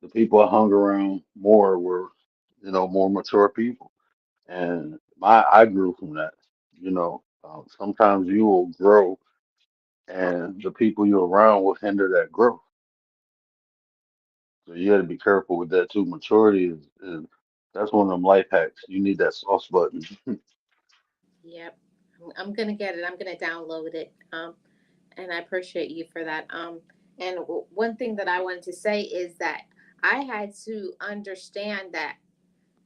S2: the people I hung around more were, more mature people, and I grew from that. Sometimes you will grow, and the people you're around will hinder that growth. So you got to be careful with that too. Maturity is that's one of them life hacks. You need that sauce button.
S1: Yep. I'm gonna get it. I'm gonna download it. And I appreciate you for that. And one thing that I wanted to say is that I had to understand that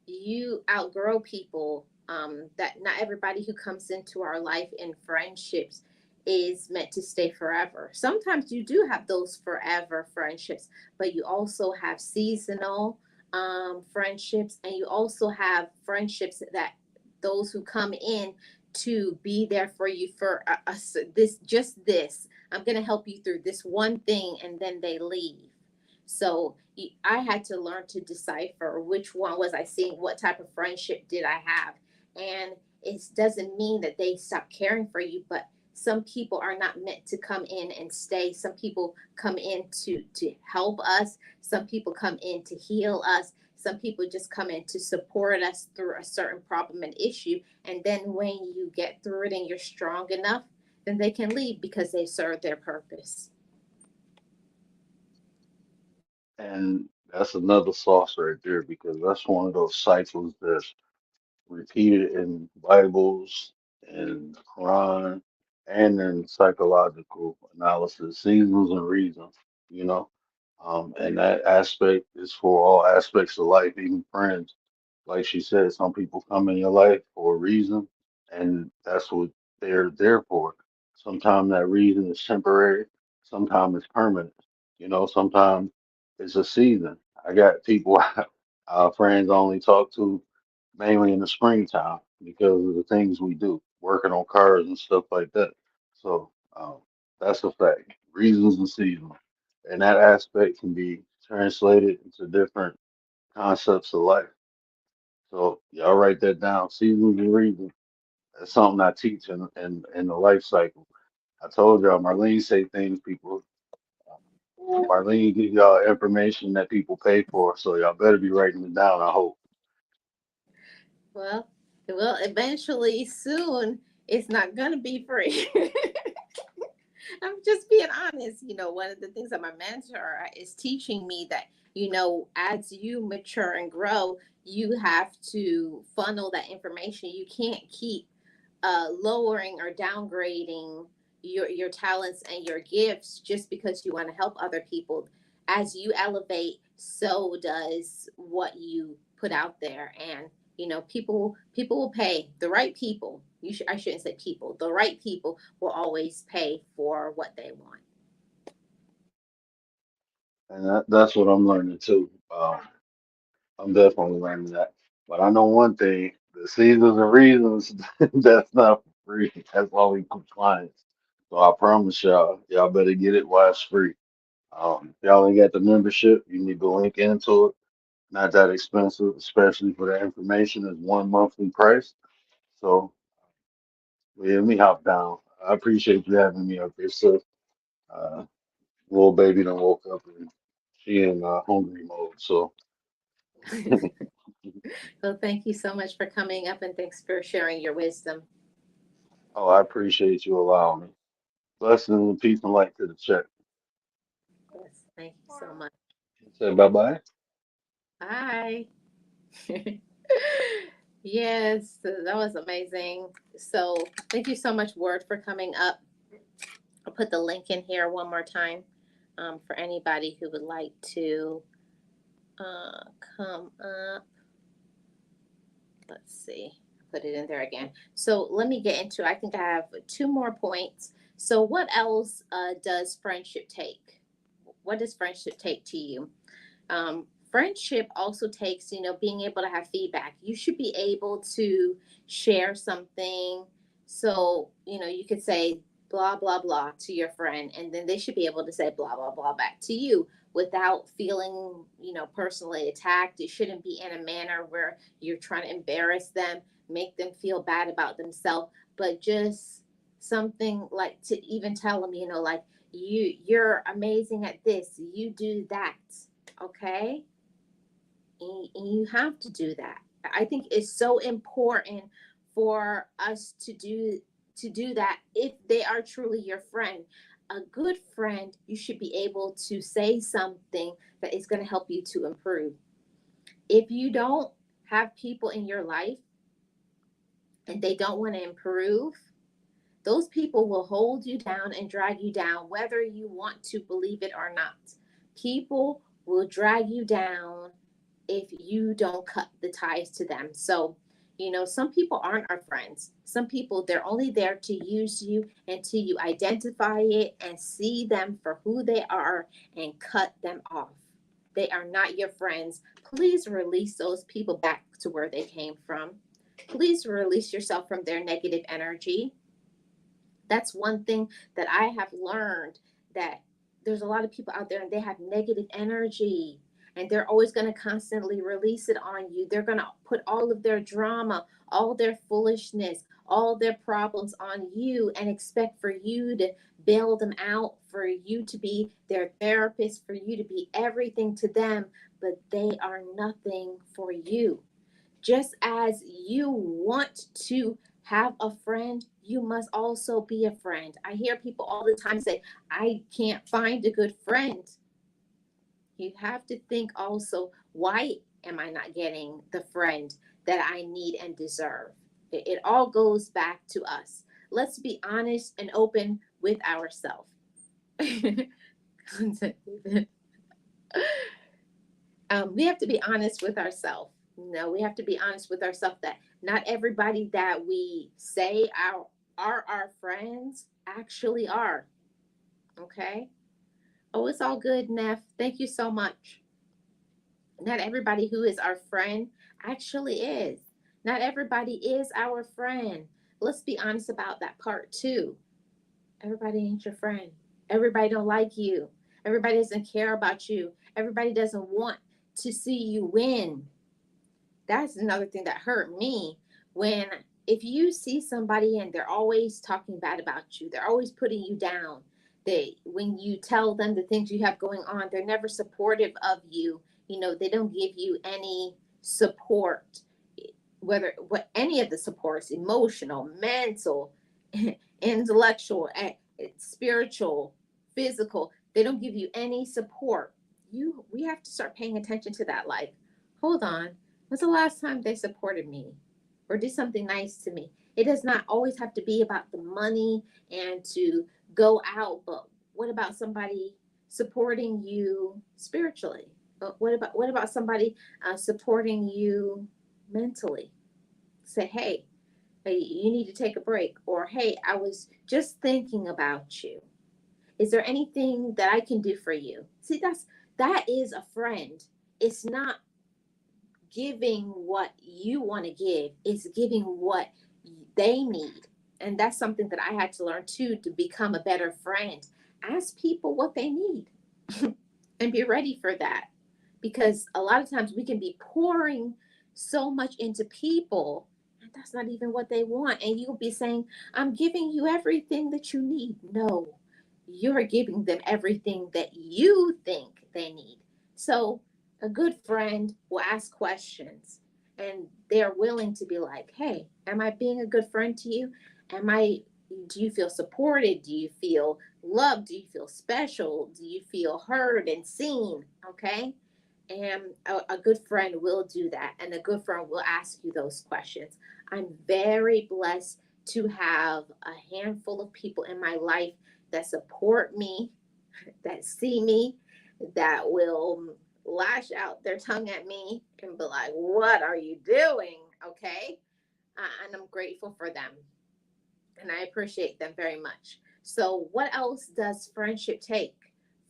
S1: you outgrow people, that not everybody who comes into our life in friendships is meant to stay forever. Sometimes you do have those forever friendships, but you also have seasonal friendships, and you also have friendships that those who come in to be there for you for this, just this, I'm going to help you through this one thing, and then they leave. So I had to learn to decipher which one was I seeing, what type of friendship did I have. And it doesn't mean that they stop caring for you, but some people are not meant to come in and stay. Some people come in to help us. Some people come in to heal us. Some people just come in to support us through a certain problem and issue. And then when you get through it and you're strong enough, then they can leave because they served their purpose.
S2: And that's another sauce right there because that's one of those cycles that's repeated in Bibles and Quran and in psychological analysis, seasons and reasons, you know. And that aspect is for all aspects of life, even friends. Like she said, some people come in your life for a reason, and that's what they're there for. Sometimes that reason is temporary, sometimes it's permanent. Sometimes it's a season. I got people, friends I only talk to mainly in the springtime because of the things we do, working on cars and stuff like that. So that's a fact. Reasons and seasons, and that aspect can be translated into different concepts of life. So y'all write that down. Seasons and reasons. That's something I teach in the life cycle. I told y'all, Marlene say things people. Marlene gives y'all information that people pay for, so y'all better be writing it down. I hope.
S1: Well, well, eventually, soon, it's not gonna be free. I'm just being honest. One of the things that my mentor is teaching me that, as you mature and grow, you have to funnel that information. You can't keep lowering or downgrading your talents and your gifts just because you want to help other people. As you elevate, so does what you put out there. And people will pay. The right people, I shouldn't say people, the right people will always pay for what they want.
S2: And that's what I'm learning too. I'm definitely learning that. But I know one thing: the seasons and reasons that's not for free. That's only compliance. So I promise y'all better get it while it's free. If y'all ain't got the membership, you need to link into it. Not that expensive, especially for the information. It's one monthly price. So yeah, let me hop down. I appreciate you having me up here, sis. Uh, little baby done woke up and she in hungry mode. So
S1: Well, thank you so much for coming up, and thanks for sharing your wisdom.
S2: Oh, I appreciate you allowing me. Blessings and peace and light to the chat.
S1: Yes, thank you so much.
S2: Say bye bye.
S1: Bye. Yes, that was amazing. So thank you so much, Word, for coming up. I'll put the link in here one more time for anybody who would like to uh, come up. Let's see. Put it in there again. So let me get into. I think I have two more points. So what else does friendship take? What does friendship take to you? Friendship also takes, being able to have feedback. You should be able to share something. So, you could say blah, blah, blah to your friend, and then they should be able to say blah, blah, blah back to you without feeling, personally attacked. It shouldn't be in a manner where you're trying to embarrass them, make them feel bad about themselves, but just something like to even tell them, like, you're amazing at this, you do that, okay, and you have to do that. I think it's so important for us to do that if they are truly your friend. A good friend, you should be able to say something that is going to help you to improve. If you don't have people in your life and they don't want to improve, those people will hold you down and drag you down, whether you want to believe it or not. People will drag you down if you don't cut the ties to them. So, some people aren't our friends. Some people, they're only there to use you until you identify it and see them for who they are and cut them off. They are not your friends. Please release those people back to where they came from. Please release yourself from their negative energy. That's one thing that I have learned, that there's a lot of people out there and they have negative energy, and they're always going to constantly release it on you. They're going to put all of their drama, all their foolishness, all their problems on you and expect for you to bail them out, for you to be their therapist, for you to be everything to them, but they are nothing for you. Just as you want to have a friend, you must also be a friend. I hear people all the time say, I can't find a good friend. You have to think also, why am I not getting the friend that I need and deserve? It all goes back to us. Let's be honest and open with ourselves. We have to be honest with ourselves. No, we have to be honest with ourselves that not everybody that we say are our friends actually are. Okay. Oh, it's all good, Neff. Thank you so much. Not everybody who is our friend actually is. Not everybody is our friend. Let's be honest about that part too. Everybody ain't your friend. Everybody don't like you. Everybody doesn't care about you. Everybody doesn't want to see you win. That's another thing that hurt me, when if you see somebody and they're always talking bad about you, they're always putting you down, they, when you tell them the things you have going on, they're never supportive of you. They don't give you any support, whether what any of the supports, emotional, mental, intellectual, spiritual, physical, they don't give you any support. We have to start paying attention to that. Like, hold on, when's the last time they supported me or did something nice to me? It does not always have to be about the money and to go out, but what about somebody supporting you spiritually? But what about somebody supporting you mentally? Say, hey, you need to take a break, or hey, I was just thinking about you. Is there anything that I can do for you? See, that is a friend. It's not giving what you want to give, it's giving what they need. And that's something that I had to learn too, to become a better friend. Ask people what they need and be ready for that. Because a lot of times we can be pouring so much into people, and that's not even what they want. And you'll be saying, I'm giving you everything that you need. No, you're giving them everything that you think they need. So a good friend will ask questions, and they're willing to be like, hey, am I being a good friend to you? Am I, do you feel supported? Do you feel loved? Do you feel special? Do you feel heard and seen? Okay. And a good friend will do that. And a good friend will ask you those questions. I'm very blessed to have a handful of people in my life that support me, that see me, that will lash out their tongue at me and be like, "What are you doing?" Okay. And I'm grateful for them and I appreciate them very much. So, what else does friendship take?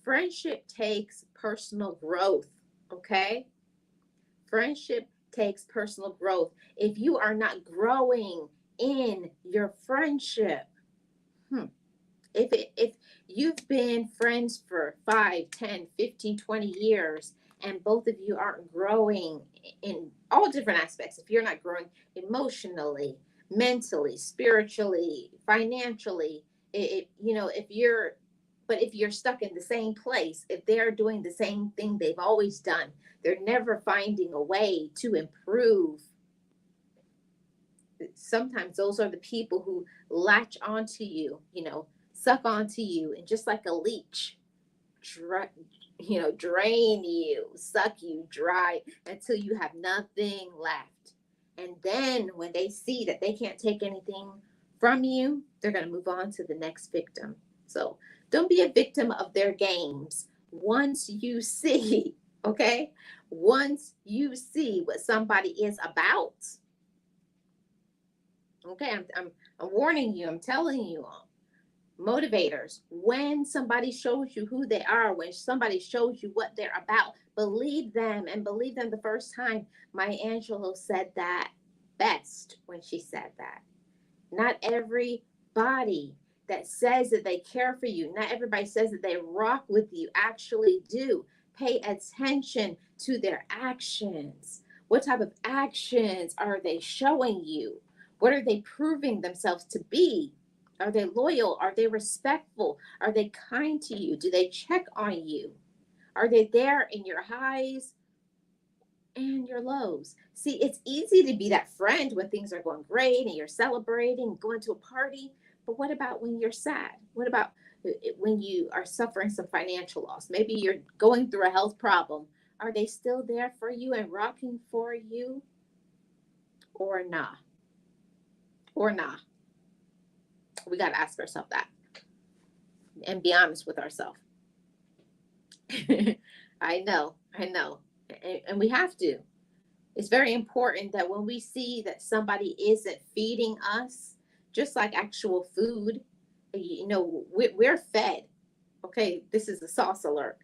S1: Friendship takes personal growth. Okay. Friendship takes personal growth. If you are not growing in your friendship, hmm, if you've been friends for 5, 10, 15, 20 years and both of you aren't growing in all different aspects, if you're not growing emotionally, mentally, spiritually, financially, if you're, but if you're stuck in the same place, if they're doing the same thing they've always done, they're never finding a way to improve. Sometimes those are the people who latch onto you, suck onto you, and just like a leech, dra- drain you, suck you dry until you have nothing left. And then when they see that they can't take anything from you, they're going to move on to the next victim. So don't be a victim of their games. Once you see, okay, once you see what somebody is about, okay, I'm warning you, I'm telling you, motivators, when somebody shows you who they are, when somebody shows you what they're about, believe them and believe them the first time. Maya Angelou said that best when she said that. Not everybody that says that they care for you, not everybody says that they rock with you actually do. Pay attention to their actions. What type of actions are they showing you? What are they proving themselves to be? Are they loyal? Are they respectful? Are they kind to you? Do they check on you? Are they there in your highs and your lows? See, it's easy to be that friend when things are going great and you're celebrating, going to a party. But what about when you're sad? What about when you are suffering some financial loss? Maybe you're going through a health problem. Are they still there for you and rocking for you or nah? Or nah? We got to ask ourselves that and be honest with ourselves. I know. And we have to. It's very important that when we see that somebody isn't feeding us, just like actual food, we're fed. Okay, this is a sauce alert.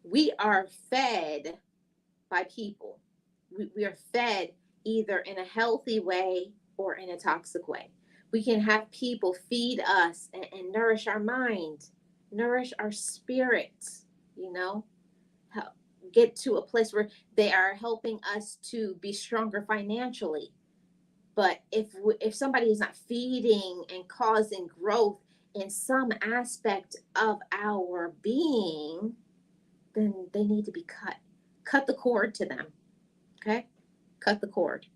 S1: We are fed by people. We are fed either in a healthy way or in a toxic way. We can have people feed us and nourish our mind, nourish our spirits, you know, get to a place where they are helping us to be stronger financially. But if somebody is not feeding and causing growth in some aspect of our being, then they need to be cut. Cut the cord to them. Okay? Cut the cord.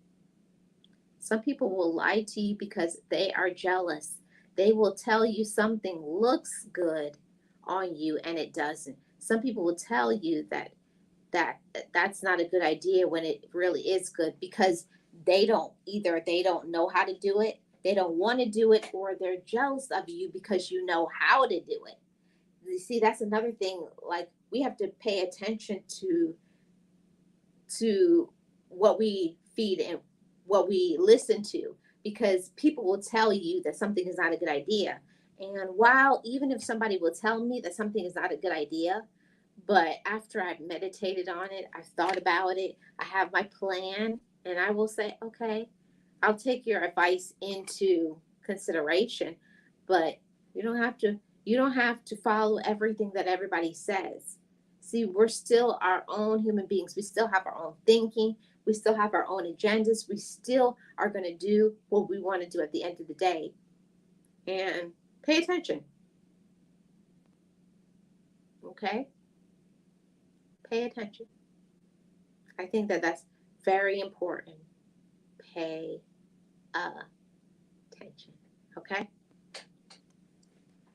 S1: Some people will lie to you because they are jealous. They will tell you something looks good on you and it doesn't. Some people will tell you that that's not a good idea when it really is good because they don't know how to do it, they don't want to do it, or they're jealous of you because you know how to do it. You see, that's another thing. Like, we have to pay attention to what we feed and what we listen to, because people will tell you that something is not a good idea. And while even if somebody will tell me that something is not a good idea, but after I've meditated on it, I've thought about it, I have my plan, and I will say, okay, I'll take your advice into consideration, but you don't have to follow everything that everybody says. See, we're still our own human beings. We still have our own thinking. We still have our own agendas. We still are going to do what we want to do at the end of the day. And pay attention, okay? Pay attention. I think that that's very important. Pay attention. Okay.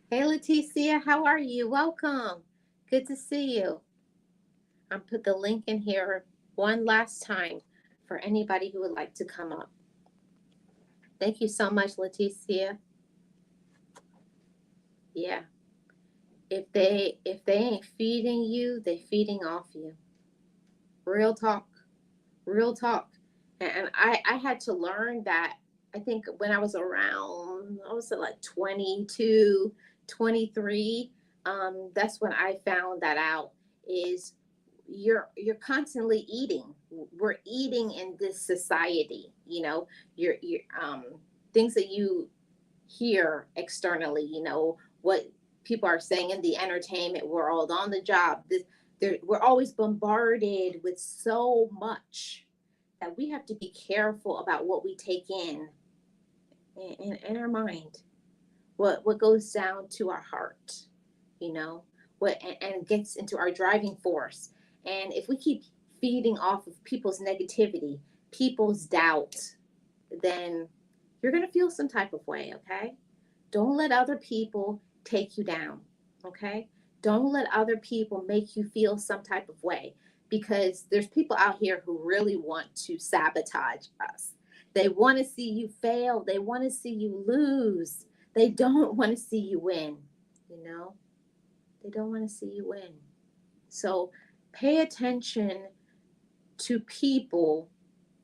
S1: Hey, Leticia, how are you? Welcome. Good to see you. I'll put the link in here one last time for anybody who would like to come up. Thank you so much, Leticia. Yeah. If they ain't feeding you, they feeding off you. Real talk. Real talk. And I had to learn that. I think when I was around, I was like 22, 23. That's when I found that out is you're constantly eating. We're eating in this society, you're things that you hear externally, what people are saying in the entertainment world, on the job. We're always bombarded with so much that we have to be careful about what we take in our mind, what goes down to our heart, what and gets into our driving force. And if we keep feeding off of people's negativity, people's doubt, then you're going to feel some type of way, okay? Don't let other people take you down, okay? Don't let other people make you feel some type of way, because there's people out here who really want to sabotage us. They want to see you fail. They want to see you lose. They don't want to see you win, you know? They don't want to see you win. So pay attention to people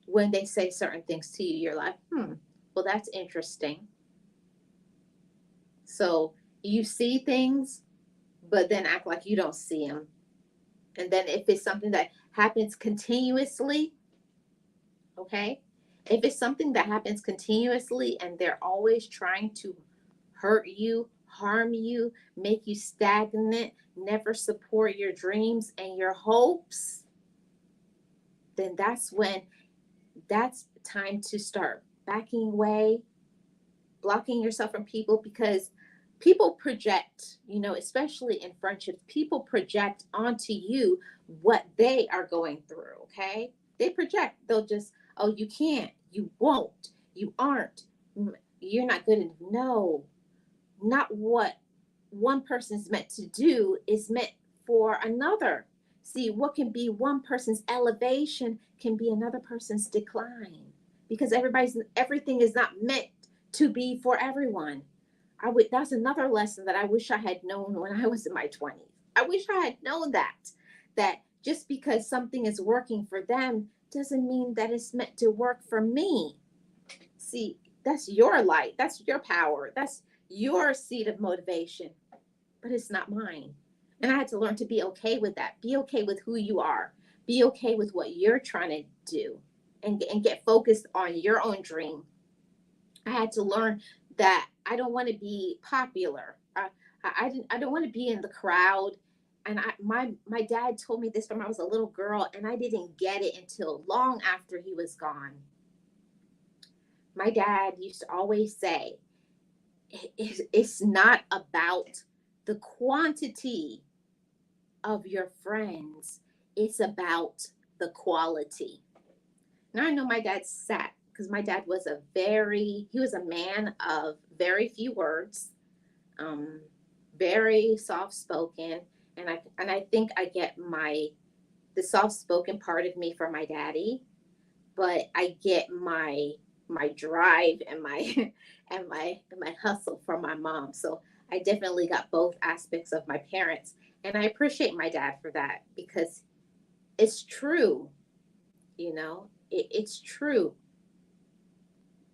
S1: when they say certain things to you. You're like, well, that's interesting. So you see things, but then act like you don't see them. And then if it's something that happens continuously, okay? If it's something that happens continuously and they're always trying to hurt you, harm you, make you stagnant, never support your dreams and your hopes, then that's time to start backing away, blocking yourself from people, because people project, especially in friendships, people project onto you what they are going through, okay? They project. They'll just, oh, you can't, you won't, you aren't, you're not good enough. No, not what one person's meant to do is meant for another. See, what can be one person's elevation can be another person's decline, because everything is not meant to be for everyone. That's another lesson that I wish I had known when I was in my 20s. I wish I had known that just because something is working for them doesn't mean that it's meant to work for me. See, that's your light, that's your power, that's your seed of motivation, but it's not mine. And I had to learn to be okay with that. Be okay with who you are. Be okay with what you're trying to do, and get focused on your own dream. I had to learn that I don't want to be popular. I don't want to be in the crowd. And my dad told me this when I was a little girl, and I didn't get it until long after he was gone. My dad used to always say, it's not about the quantity of your friends, it's about the quality. Now I know my dad's sad, because my dad was he was a man of very few words, um, very soft spoken, and I think I get the soft spoken part of me from my daddy, but I get my drive and my and my hustle from my mom. So I definitely got both aspects of my parents, and I appreciate my dad for that, because it's true, it's true.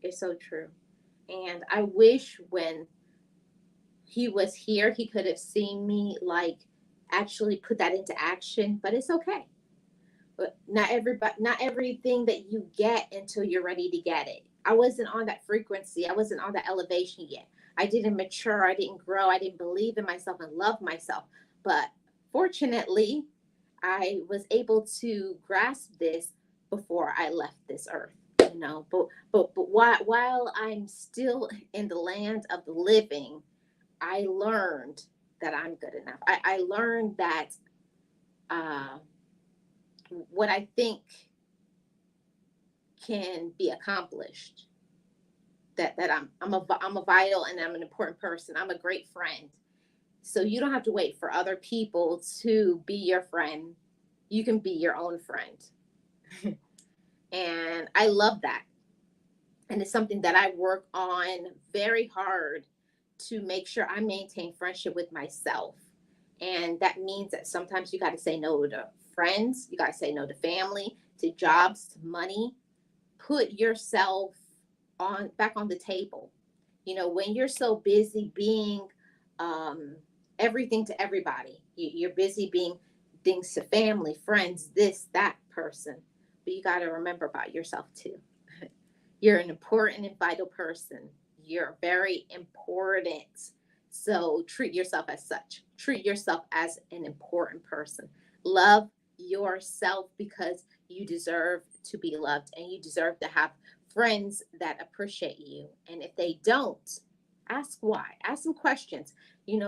S1: It's so true. And I wish when he was here, he could have seen me like actually put that into action, but it's okay. But not everything that you get until you're ready to get it. I wasn't on that frequency. I wasn't on that elevation yet. I didn't mature. I didn't grow. I didn't believe in myself and love myself. But fortunately, I was able to grasp this before I left this earth. But while I'm still in the land of the living, I learned that I'm good enough. I learned that uh, what I think can be accomplished. I'm a vital and I'm an important person. I'm a great friend. So you don't have to wait for other people to be your friend. You can be your own friend. And I love that. And it's something that I work on very hard to make sure I maintain friendship with myself. And that means that sometimes you got to say no to friends, you got to say no to family, to jobs, to money. Put yourself on back on the table. When you're so busy being um, everything to everybody, you're busy being things to family, friends, this, that person. But you got to remember about yourself too. You're an important and vital person. You're very important. So treat yourself as such. Treat yourself as an important person. Love yourself because you deserve to be loved and you deserve to have friends that appreciate you. And if they don't, ask why. Ask some questions.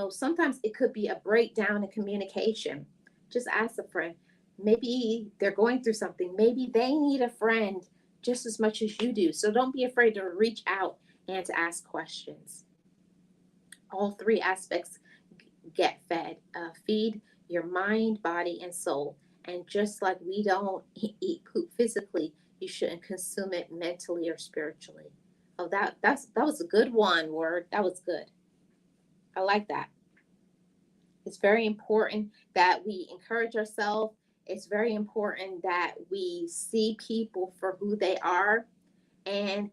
S1: Sometimes it could be a breakdown in communication. Just ask a friend. Maybe they're going through something. Maybe they need a friend just as much as you do. So don't be afraid to reach out and to ask questions. All three aspects get fed. Feed your mind, body, and soul. And just like we don't eat poop physically, you shouldn't consume it mentally or spiritually. Oh, that was a good one. Word, that was good. I like that. It's very important that we encourage ourselves. It's very important that we see people for who they are. And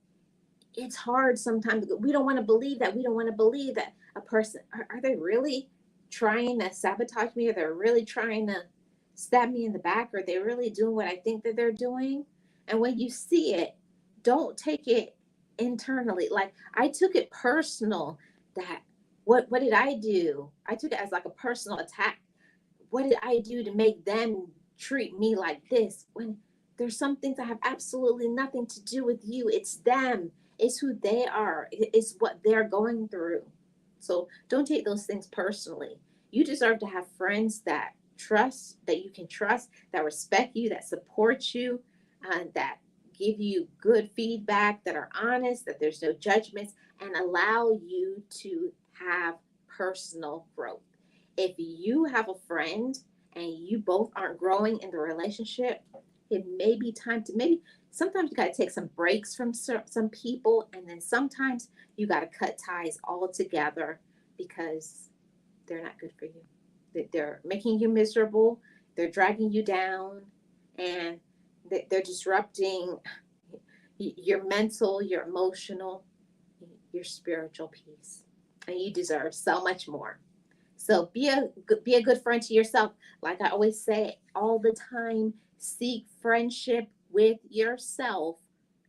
S1: it's hard sometimes. We don't want to believe that. We don't want to believe that a person, are they really trying to sabotage me? Or they're really trying to stab me in the back? Or they're really doing what I think that they're doing? And when you see it, don't take it internally. Like I took it personal that what did I do? I took it as like a personal attack. What did I do to make them treat me like this? When there's some things that have absolutely nothing to do with you. It's them. It's who they are. It's what they're going through. So don't take those things personally. You deserve to have friends that you can trust, that respect you, that support you, that give you good feedback, that are honest, that there's no judgments, and allow you to have personal growth. If you have a friend and you both aren't growing in the relationship, it may be time to maybe sometimes you got to take some breaks from some people, and then sometimes you got to cut ties altogether because they're not good for you. They're making you miserable, they're dragging you down, and they're disrupting your mental, your emotional, your spiritual peace. And you deserve so much more. So be a good friend to yourself. Like I always say all the time, seek friendship with yourself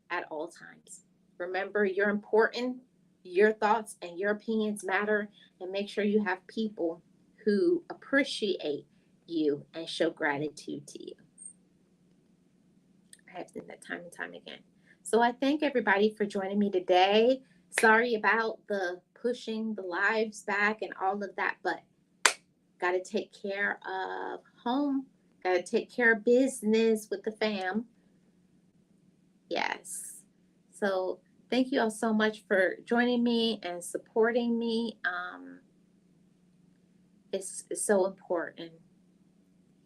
S1: at all times. Remember, you're important. Your thoughts and your opinions matter, and make sure you have people who appreciate you and show gratitude to you. I have seen that time and time again. So I thank everybody for joining me today. Sorry about the pushing the lives back and all of that, but got to take care of home, got to take care of business with the fam. Yes. So thank you all so much for joining me and supporting me. It's so important.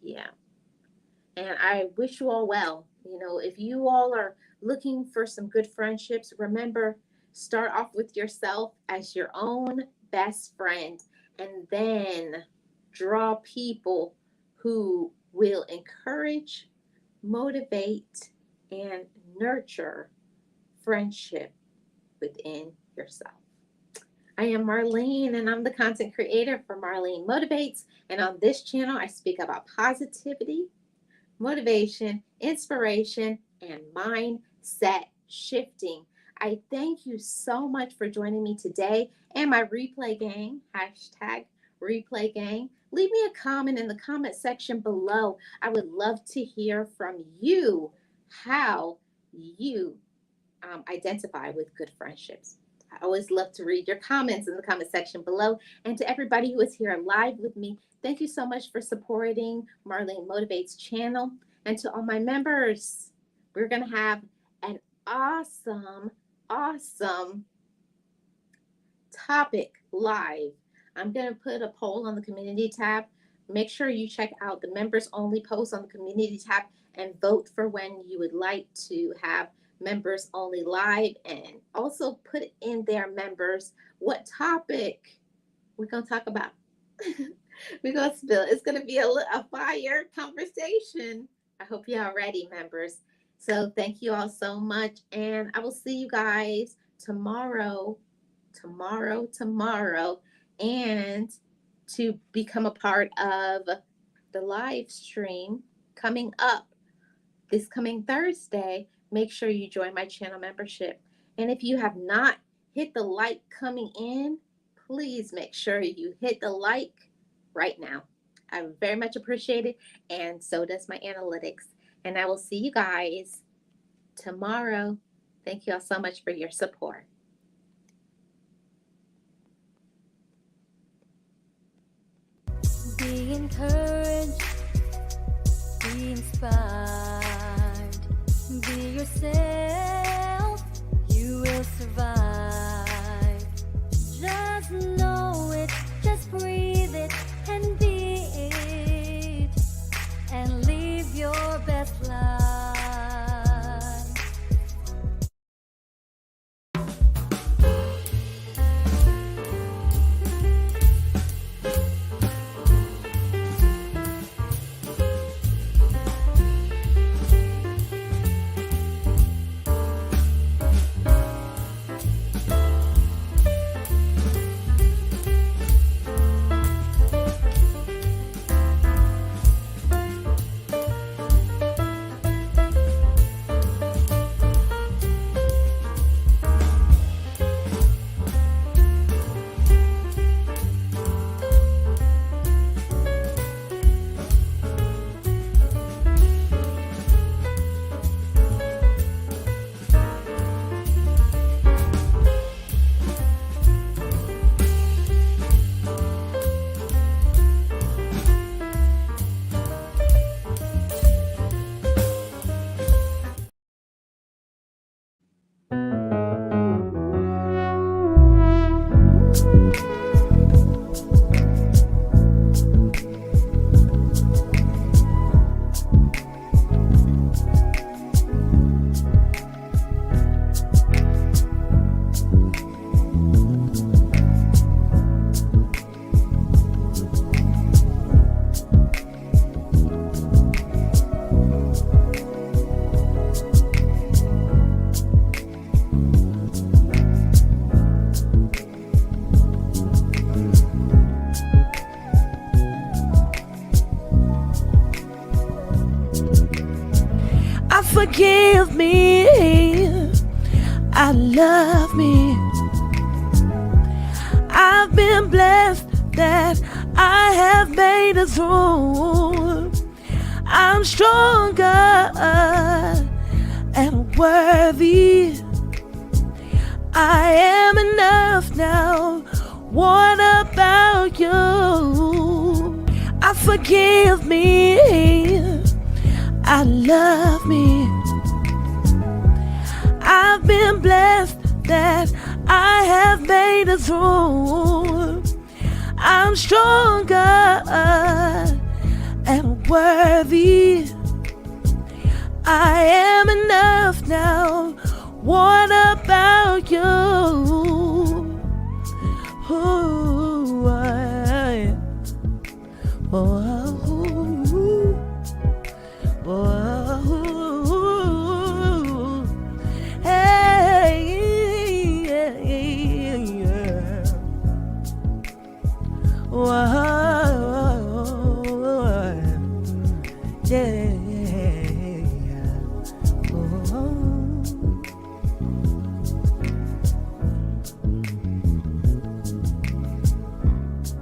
S1: Yeah. And I wish you all well. If you all are looking for some good friendships, remember, start off with yourself as your own best friend, and then draw people who will encourage, motivate, and nurture friendship within yourself. I am Marlene, and I'm the content creator for Marlene Motivates. And on this channel, I speak about positivity, motivation, inspiration, and mindset shifting. I thank you so much for joining me today and my replay gang, hashtag replay gang. Leave me a comment in the comment section below. I would love to hear from you how you identify with good friendships. I always love to read your comments in the comment section below. And to everybody who is here live with me, thank you so much for supporting Marlene Motivates channel. And to all my members, we're going to have an awesome awesome topic live. I'm going to put a poll on the community tab. Make sure you check out the members only post on the community tab and vote for when you would like to have members only live, and also put in there, members, what topic we're going to talk about. We're going to spill. It's going to be a fire conversation. I hope y'all ready, members. So thank you all so much. And I will see you guys tomorrow. And to become a part of the live stream coming up this coming Thursday, make sure you join my channel membership. And if you have not hit the like coming in, please make sure you hit the like right now. I very much appreciate it, and so does my analytics. And I will see you guys tomorrow. Thank you all so much for your support.
S3: Be encouraged, be inspired, be yourself, you will survive. Just know it, just breathe it, and be it, and live your best life.
S4: Forgive me, I love me. I've been blessed that I have made it through. I'm stronger and worthy. I am enough now. What about you? I forgive me, I love me. I've been blessed that I have made it through. I'm stronger and worthy. I am enough now. What